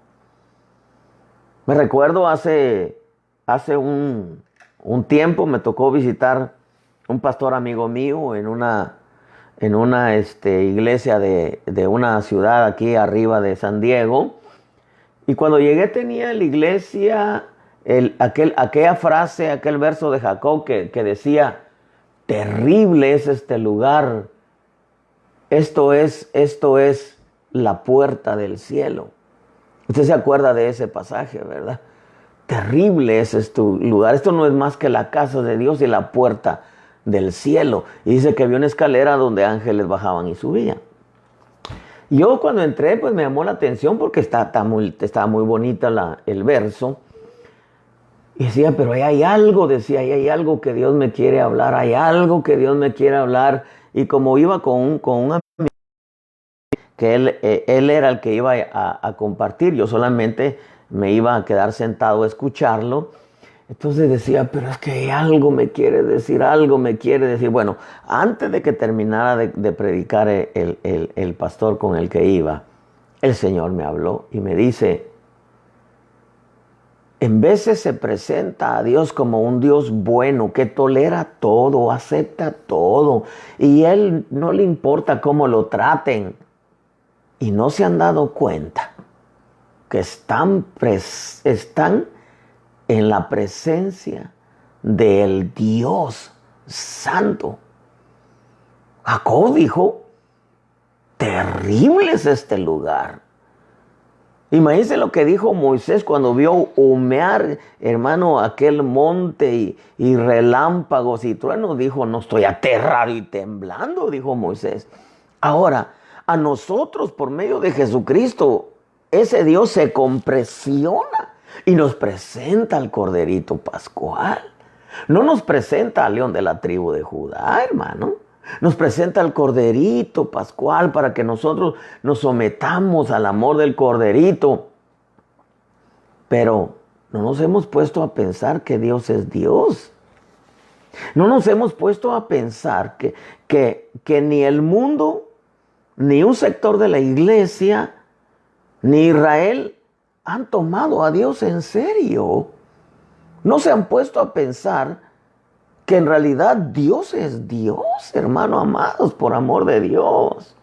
Me recuerdo hace un tiempo me tocó visitar un pastor amigo mío en una iglesia de una ciudad aquí arriba de San Diego. Y cuando llegué tenía en la iglesia aquella frase, aquel verso de Jacob que decía, terrible es este lugar. Esto es la puerta del cielo. Usted se acuerda de ese pasaje, ¿verdad? Terrible es este lugar. Esto no es más que la casa de Dios y la puerta del cielo. Y dice que había una escalera donde ángeles bajaban y subían. Yo cuando entré, pues me llamó la atención porque estaba muy bonita el verso. Y decía, pero ahí hay algo, ahí hay algo que Dios me quiere hablar, hay algo que Dios me quiere hablar. Y como iba con un amigo, que él era el que iba a compartir, yo solamente me iba a quedar sentado a escucharlo. Entonces decía, pero es que algo me quiere decir, algo me quiere decir. Bueno, antes de que terminara de predicar el pastor con el que iba, el Señor me habló y me dice, en veces se presenta a Dios como un Dios bueno, que tolera todo, acepta todo, y Él no le importa cómo lo traten. Y no se han dado cuenta que están en la presencia del Dios Santo. Jacob dijo, terrible es este lugar. Imagínense lo que dijo Moisés cuando vio humear, hermano, aquel monte y relámpagos y truenos. Dijo, no, estoy aterrado y temblando, dijo Moisés. Ahora, a nosotros por medio de Jesucristo, ese Dios se compresiona y nos presenta al Corderito Pascual. No nos presenta al León de la tribu de Judá, hermano. Nos presenta al Corderito Pascual para que nosotros nos sometamos al amor del Corderito. Pero no nos hemos puesto a pensar que Dios es Dios. No nos hemos puesto a pensar que ni el mundo, ni un sector de la iglesia, ni Israel han tomado a Dios en serio. No se han puesto a pensar que en realidad Dios es Dios, hermano, amados, por amor de Dios.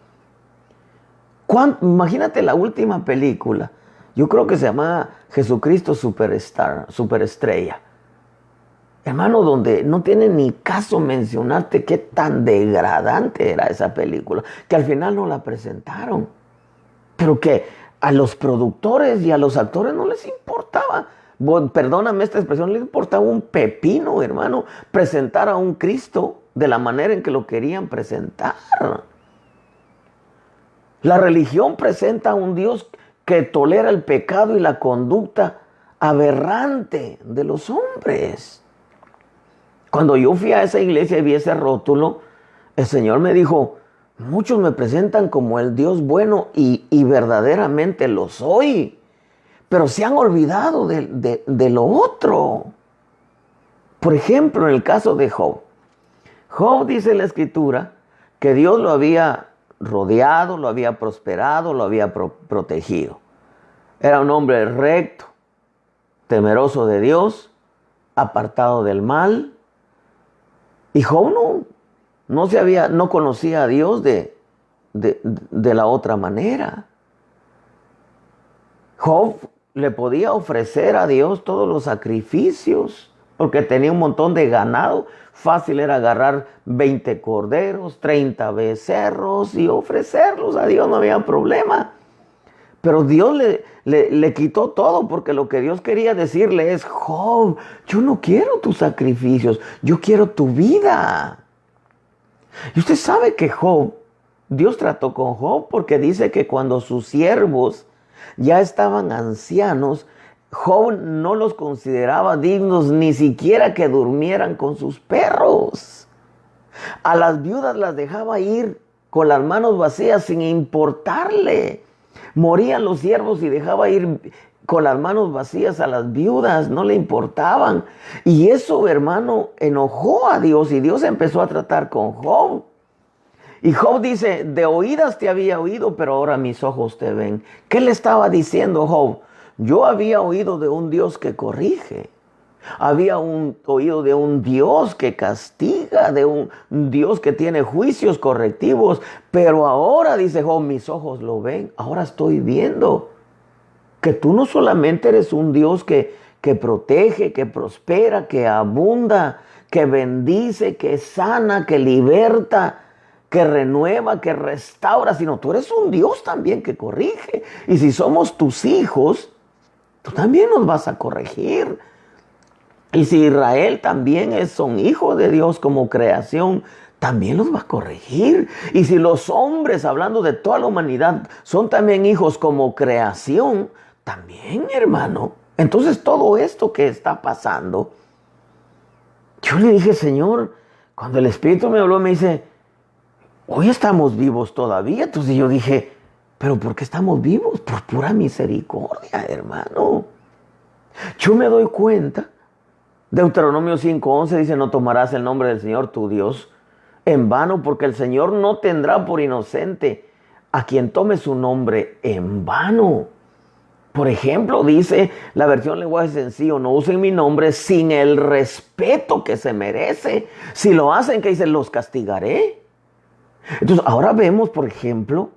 Imagínate la última película. Yo creo que se llama Jesucristo Superestrella. Hermano, donde no tiene ni caso mencionarte qué tan degradante era esa película, que al final no la presentaron. Pero que a los productores y a los actores no les importaba. Perdóname esta expresión, les importaba un pepino, hermano, presentar a un Cristo de la manera en que lo querían presentar. La religión presenta a un Dios que tolera el pecado y la conducta aberrante de los hombres. Cuando yo fui a esa iglesia y vi ese rótulo, el Señor me dijo, muchos me presentan como el Dios bueno y verdaderamente lo soy. Pero se han olvidado de lo otro. Por ejemplo, en el caso de Job. Job dice en la Escritura que Dios lo había rodeado, lo había prosperado, lo había protegido. Era un hombre recto, temeroso de Dios, apartado del mal. Y Job no conocía a Dios de la otra manera. Job le podía ofrecer a Dios todos los sacrificios, porque tenía un montón de ganado. Fácil era agarrar 20 corderos, 30 becerros y ofrecerlos a Dios, no había problema. Pero Dios le quitó todo, porque lo que Dios quería decirle es: Job, yo no quiero tus sacrificios, yo quiero tu vida. Y usted sabe que Dios trató con Job, porque dice que cuando sus siervos ya estaban ancianos, Job no los consideraba dignos ni siquiera que durmieran con sus perros. A las viudas las dejaba ir con las manos vacías sin importarle. Morían los siervos y dejaba ir con las manos vacías a las viudas, no le importaban. Y eso, hermano, enojó a Dios, y Dios empezó a tratar con Job. Y Job dice: de oídas te había oído, pero ahora mis ojos te ven. ¿Qué le estaba diciendo Job? Yo había oído de un Dios que corrige. Había oído de un Dios que castiga, de un Dios que tiene juicios correctivos. Pero ahora, dice Job, mis ojos lo ven. Ahora estoy viendo que tú no solamente eres un Dios que protege, que prospera, que abunda, que bendice, que sana, que liberta, que renueva, que restaura, sino tú eres un Dios también que corrige. Y si somos tus hijos, tú también nos vas a corregir. Y si Israel también son hijos de Dios como creación, también los va a corregir. Y si los hombres, hablando de toda la humanidad, son también hijos como creación, también, hermano. Entonces todo esto que está pasando, yo le dije: Señor, cuando el Espíritu me habló, me dice: hoy estamos vivos todavía. Entonces yo dije: ¿pero por qué estamos vivos? Por pura misericordia, hermano. Yo me doy cuenta. Deuteronomio 5:11 dice: no tomarás el nombre del Señor tu Dios en vano, porque el Señor no tendrá por inocente a quien tome su nombre en vano. Por ejemplo, dice la versión lenguaje sencillo: no usen mi nombre sin el respeto que se merece. Si lo hacen, ¿qué dice? Los castigaré. Entonces ahora vemos, por ejemplo,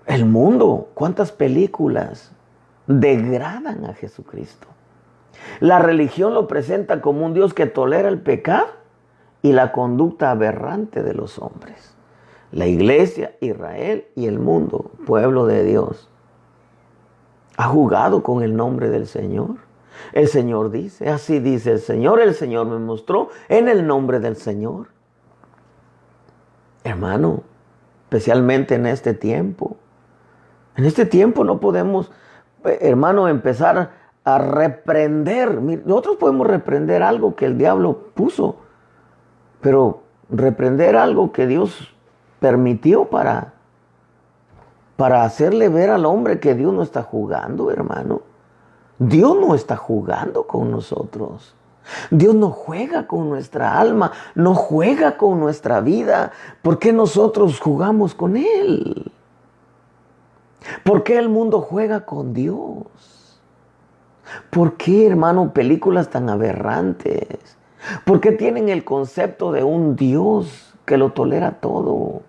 el mundo, cuántas películas degradan a Jesucristo. La religión lo presenta como un Dios que tolera el pecado y la conducta aberrante de los hombres. La iglesia, Israel y el mundo, pueblo de Dios, ha jugado con el nombre del Señor. El Señor dice: así dice el Señor me mostró en el nombre del Señor. Hermano, especialmente en este tiempo. En este tiempo no podemos, hermano, empezar a reprender. Nosotros podemos reprender algo que el diablo puso, pero reprender algo que Dios permitió para hacerle ver al hombre que Dios no está jugando, hermano. Dios no está jugando con nosotros. Dios no juega con nuestra alma, no juega con nuestra vida. ¿Por qué nosotros jugamos con Él? ¿Por qué el mundo juega con Dios? ¿Por qué, hermano, películas tan aberrantes? ¿Por qué tienen el concepto de un Dios que lo tolera todo?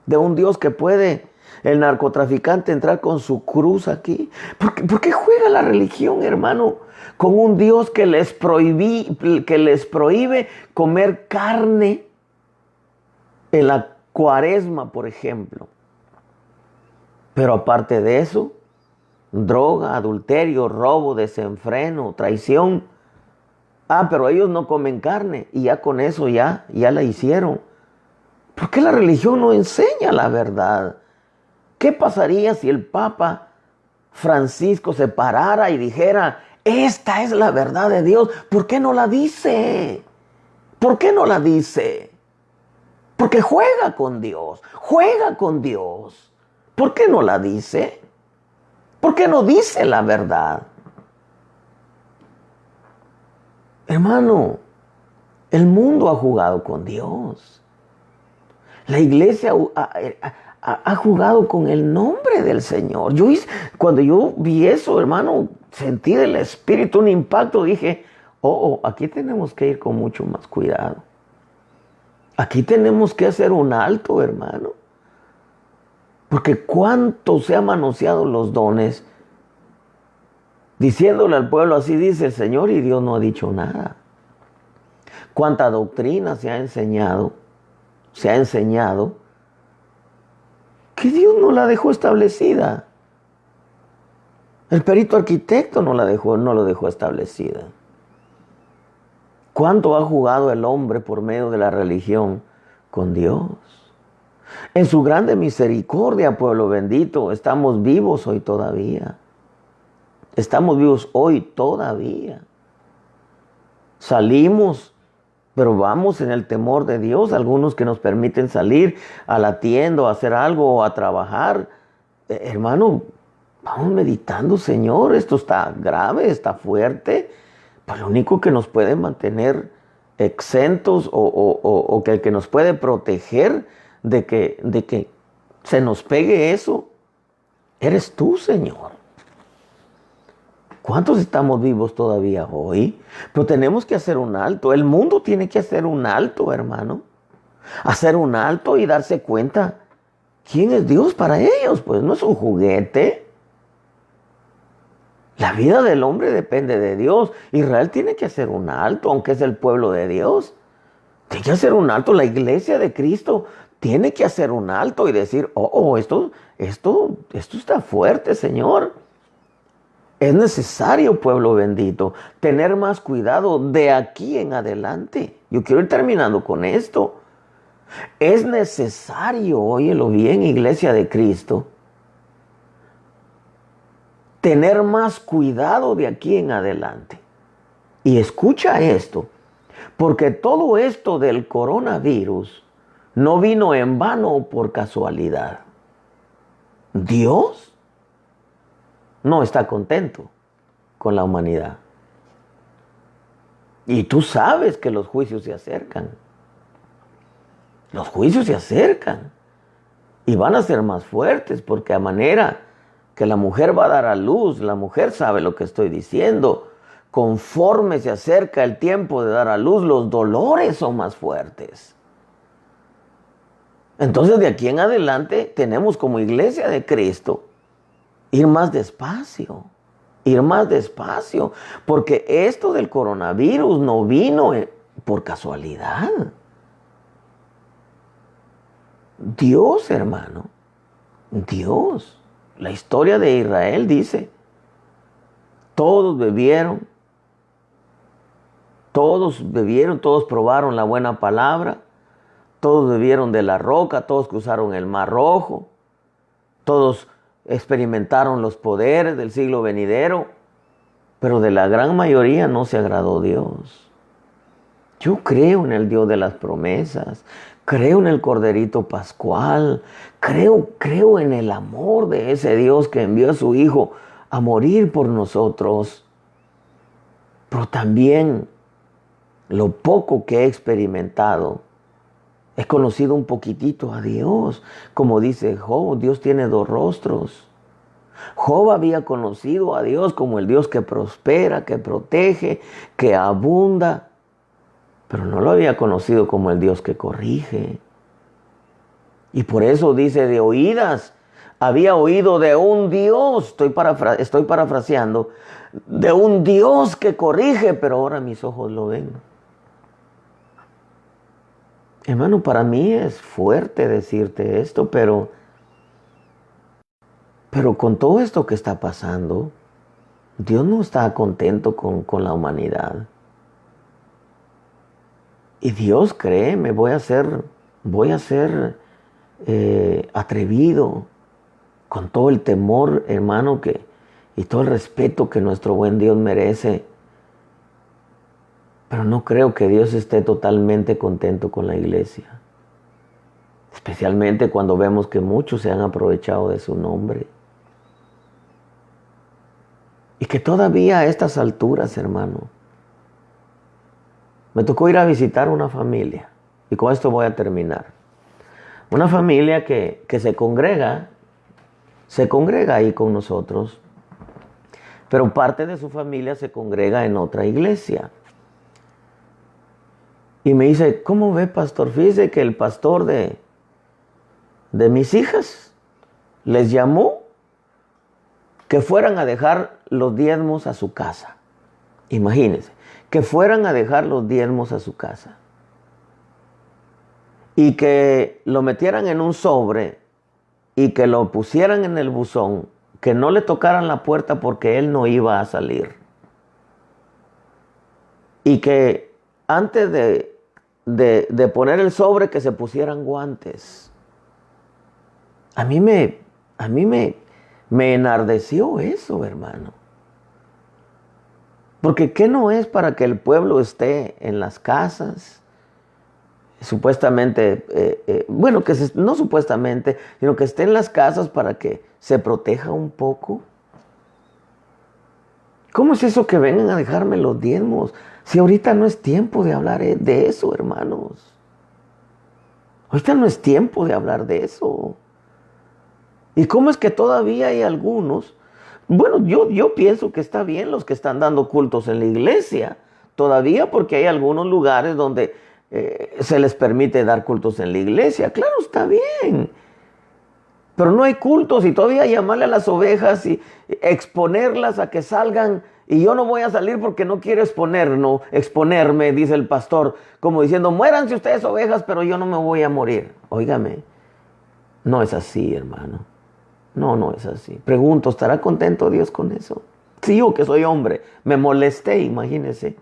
De un Dios que puede el narcotraficante entrar con su cruz aquí. ¿Por qué juega la religión, hermano, con un Dios que les prohíbe comer carne en la Cuaresma, por ejemplo? Pero aparte de eso, droga, adulterio, robo, desenfreno, traición. Pero ellos no comen carne y ya con eso ya la hicieron. ¿Por qué la religión no enseña la verdad? ¿Qué pasaría si el Papa Francisco se parara y dijera: esta es la verdad de Dios? ¿Por qué no la dice? ¿Por qué no la dice? Porque juega con Dios, juega con Dios. ¿Por qué no la dice? ¿Por qué no dice la verdad? Hermano, el mundo ha jugado con Dios. La iglesia ha jugado con el nombre del Señor. Cuando yo vi eso, hermano, sentí del Espíritu un impacto. Dije: aquí tenemos que ir con mucho más cuidado. Aquí tenemos que hacer un alto, hermano. Porque cuánto se han manoseado los dones, diciéndole al pueblo: así dice el Señor, y Dios no ha dicho nada. Cuánta doctrina se ha enseñado que Dios no la dejó establecida. El perito arquitecto no lo dejó establecida. ¿Cuánto ha jugado el hombre por medio de la religión con Dios? En su grande misericordia, pueblo bendito, estamos vivos hoy todavía. Estamos vivos hoy todavía. Salimos, pero vamos en el temor de Dios. Algunos que nos permiten salir a la tienda, a hacer algo o a trabajar. Hermano, vamos meditando, Señor, esto está grave, está fuerte. Pues lo único que nos puede mantener exentos o que nos puede proteger de que se nos pegue eso, eres tú, Señor. ¿Cuántos estamos vivos todavía hoy? Pero tenemos que hacer un alto. El mundo tiene que hacer un alto, hermano. Hacer un alto y darse cuenta quién es Dios para ellos. Pues no es un juguete. La vida del hombre depende de Dios. Israel tiene que hacer un alto, aunque es el pueblo de Dios. Tiene que hacer un alto. La iglesia de Cristo tiene que hacer un alto y decir, esto está fuerte, Señor. Es necesario, pueblo bendito, tener más cuidado de aquí en adelante. Yo quiero ir terminando con esto. Es necesario, óyelo bien, iglesia de Cristo, tener más cuidado de aquí en adelante. Y escucha esto, porque todo esto del coronavirus no vino en vano o por casualidad. Dios no está contento con la humanidad. Y tú sabes que los juicios se acercan. Los juicios se acercan. Y van a ser más fuertes porque a manera que la mujer va a dar a luz, la mujer sabe lo que estoy diciendo. Conforme se acerca el tiempo de dar a luz, los dolores son más fuertes. Entonces de aquí en adelante tenemos como iglesia de Cristo ir más despacio, porque esto del coronavirus no vino por casualidad. Dios, hermano, Dios. La historia de Israel dice, todos bebieron, todos probaron la buena palabra, todos bebieron de la roca, todos cruzaron el Mar Rojo, todos experimentaron los poderes del siglo venidero, pero de la gran mayoría no se agradó Dios. Yo creo en el Dios de las promesas, creo en el Corderito Pascual, creo en el amor de ese Dios que envió a su Hijo a morir por nosotros. Pero también lo poco que he experimentado, he conocido un poquitito a Dios. Como dice Job, Dios tiene dos rostros. Job había conocido a Dios como el Dios que prospera, que protege, que abunda. Pero no lo había conocido como el Dios que corrige. Y por eso dice, de oídas había oído de un Dios, estoy parafraseando, de un Dios que corrige, pero ahora mis ojos lo ven. Hermano, para mí es fuerte decirte esto, pero con todo esto que está pasando, Dios no está contento con la humanidad. Y Dios, créeme, voy a ser atrevido, con todo el temor, hermano, y todo el respeto que nuestro buen Dios merece. Pero no creo que Dios esté totalmente contento con la iglesia. Especialmente cuando vemos que muchos se han aprovechado de su nombre. Y que todavía a estas alturas, hermano, me tocó ir a visitar una familia. Y con esto voy a terminar. Una familia que se congrega ahí con nosotros, pero parte de su familia se congrega en otra iglesia. Y me dice, ¿cómo ve, pastor? Fíjese que el pastor de mis hijas les llamó que fueran a dejar los diezmos a su casa. Imagínense, que fueran a dejar los diezmos a su casa. Y que lo metieran en un sobre y que lo pusieran en el buzón que no le tocaran la puerta porque él no iba a salir. Y que antes de poner el sobre, que se pusieran guantes. A mí me enardeció eso, hermano. Porque ¿qué no es para que el pueblo esté en las casas? Supuestamente, bueno, no supuestamente, sino que esté en las casas para que se proteja un poco. ¿Cómo es eso que vengan a dejarme los diezmos? Si ahorita no es tiempo de hablar de eso, hermanos. Ahorita no es tiempo de hablar de eso. ¿Y cómo es que todavía hay algunos? Bueno, yo pienso que está bien los que están dando cultos en la iglesia. Todavía, porque hay algunos lugares donde se les permite dar cultos en la iglesia. Claro, está bien. Pero no hay cultos y todavía llamarle a las ovejas y exponerlas a que salgan. Y yo no voy a salir porque no quiero exponerme, dice el pastor, como diciendo, muéranse ustedes ovejas, pero yo no me voy a morir. Óigame, no es así, hermano. No es así. Pregunto, ¿estará contento Dios con eso? Sí, yo que soy hombre, me molesté, imagínese.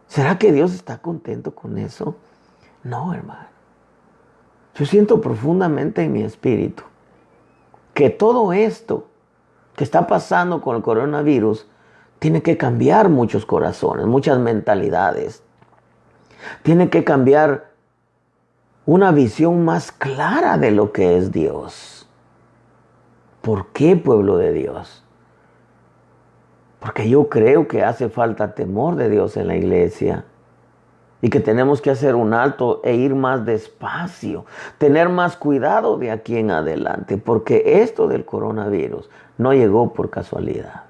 ¿Será que Dios está contento con eso? No, hermano. Yo siento profundamente en mi espíritu que todo esto que está pasando con el coronavirus tiene que cambiar muchos corazones, muchas mentalidades. Tiene que cambiar una visión más clara de lo que es Dios. ¿Por qué, pueblo de Dios? Porque yo creo que hace falta temor de Dios en la iglesia y que tenemos que hacer un alto e ir más despacio, tener más cuidado de aquí en adelante, porque esto del coronavirus no llegó por casualidad.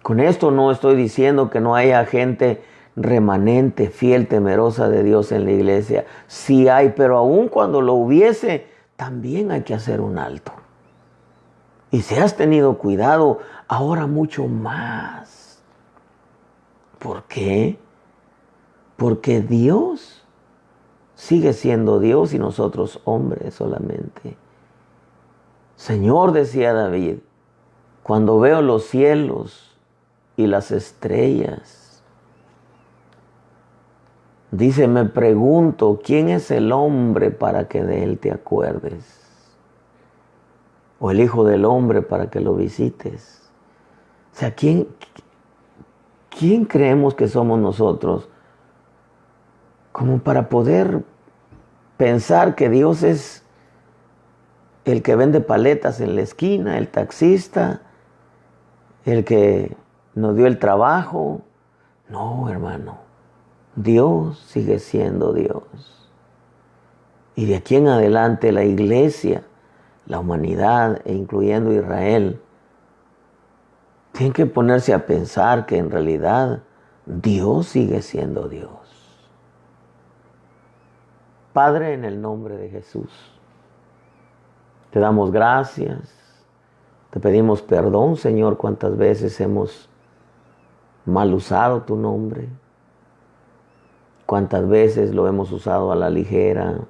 Con esto no estoy diciendo que no haya gente remanente, fiel, temerosa de Dios en la iglesia. Sí hay, pero aun cuando lo hubiese, también hay que hacer un alto. Y si has tenido cuidado, ahora mucho más. ¿Por qué? Porque Dios sigue siendo Dios y nosotros hombres solamente. Señor, decía David, cuando veo los cielos y las estrellas, dice, me pregunto, ¿quién es el hombre para que de él te acuerdes? O el Hijo del Hombre para que lo visites. O sea, ¿quién creemos que somos nosotros como para poder pensar que Dios es el que vende paletas en la esquina, el taxista, el que nos dio el trabajo? No, hermano. Dios sigue siendo Dios. Y de aquí en adelante la iglesia, la humanidad, e incluyendo Israel, tienen que ponerse a pensar que en realidad Dios sigue siendo Dios. Padre, en el nombre de Jesús, te damos gracias, te pedimos perdón, Señor, cuántas veces hemos mal usado tu nombre, cuántas veces lo hemos usado a la ligera,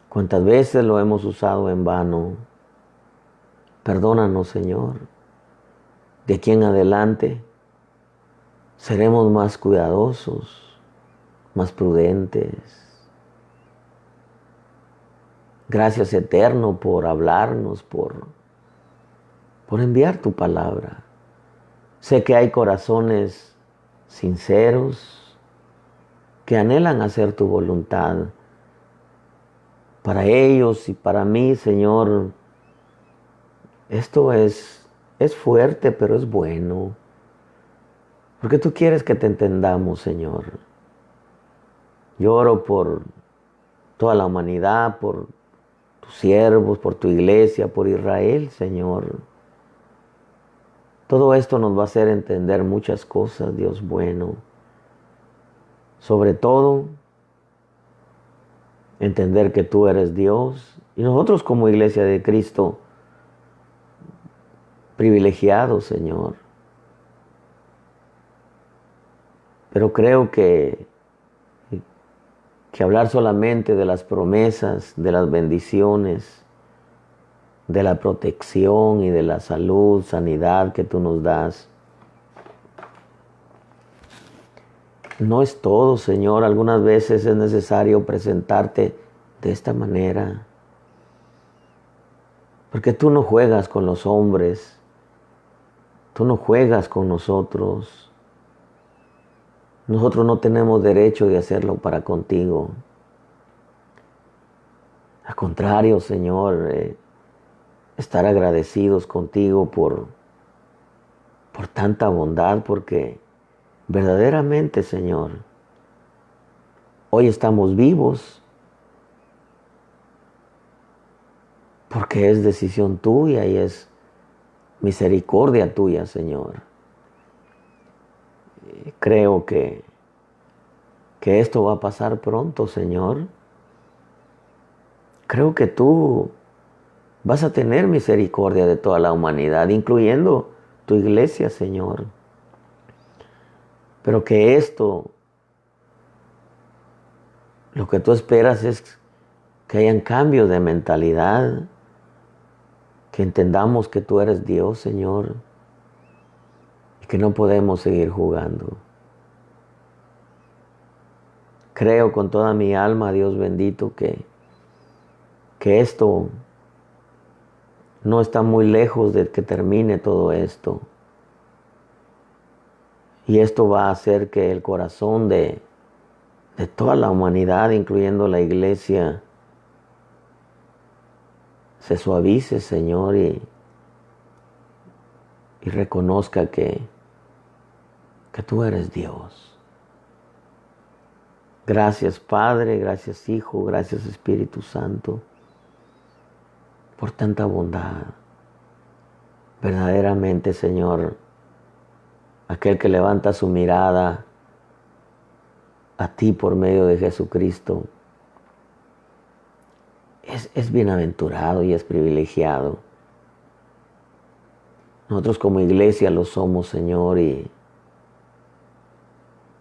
cuántas veces lo hemos usado en vano. Perdónanos, Señor. De aquí en adelante seremos más cuidadosos, más prudentes. Gracias, Eterno, por hablarnos, por enviar tu palabra. Sé que hay corazones sinceros que anhelan hacer tu voluntad. Para ellos y para mí, Señor, esto es fuerte, pero es bueno. Porque tú quieres que te entendamos, Señor. Yo oro por toda la humanidad, por tus siervos, por tu iglesia, por Israel, Señor. Todo esto nos va a hacer entender muchas cosas, Dios bueno. Sobre todo, entender que tú eres Dios y nosotros como iglesia de Cristo, privilegiados, Señor. Pero creo que hablar solamente de las promesas, de las bendiciones, de la protección y de la salud, sanidad que tú nos das. No es todo, Señor. Algunas veces es necesario presentarte de esta manera. Porque tú no juegas con los hombres. Tú no juegas con nosotros. Nosotros no tenemos derecho de hacerlo para contigo. Al contrario, Señor, estar agradecidos contigo por tanta bondad, porque verdaderamente, Señor, hoy estamos vivos porque es decisión tuya y es misericordia tuya, Señor. Creo que esto va a pasar pronto, Señor. Creo que tú vas a tener misericordia de toda la humanidad, incluyendo tu iglesia, Señor. Pero que esto, lo que tú esperas es que hayan cambios de mentalidad, que entendamos que tú eres Dios, Señor, y que no podemos seguir jugando. Creo con toda mi alma, Dios bendito, que esto no está muy lejos de que termine todo esto. Y esto va a hacer que el corazón de toda la humanidad, incluyendo la iglesia, se suavice, Señor, y reconozca que tú eres Dios. Gracias, Padre, gracias, Hijo, gracias, Espíritu Santo, por tanta bondad. Verdaderamente, Señor, aquel que levanta su mirada a ti por medio de Jesucristo es bienaventurado y es privilegiado. Nosotros como iglesia lo somos, Señor, y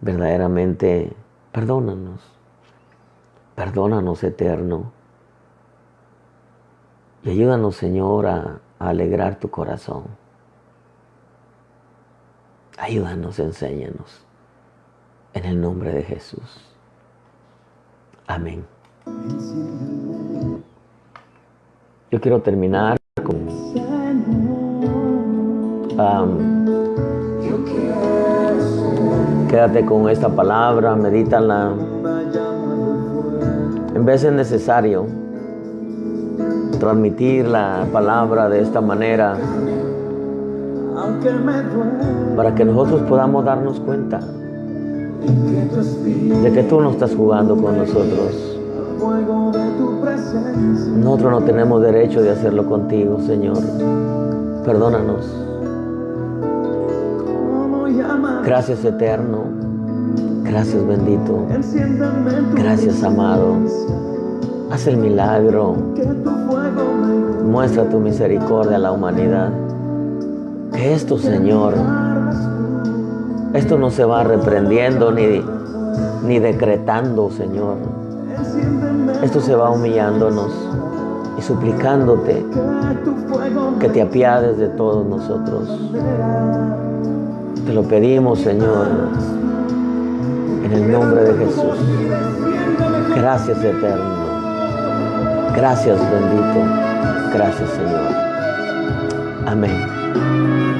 verdaderamente perdónanos, Eterno, y ayúdanos, Señor, a alegrar tu corazón. Ayúdanos, enséñanos, en el nombre de Jesús. Amén. Yo quiero terminar con quédate con esta palabra, medítala. En vez es necesario transmitir la palabra de esta manera para que nosotros podamos darnos cuenta de que tú no estás jugando con nosotros. Nosotros no tenemos derecho de hacerlo contigo, Señor. Perdónanos. Gracias, Eterno. Gracias, bendito. Gracias, amado. Haz el milagro. Muestra tu misericordia a la humanidad. Que esto, Señor, esto no se va reprendiendo ni decretando, Señor. Esto se va humillándonos y suplicándote que te apiades de todos nosotros. Te lo pedimos, Señor, en el nombre de Jesús. Gracias, Eterno. Gracias, bendito. Gracias, Señor. Amén.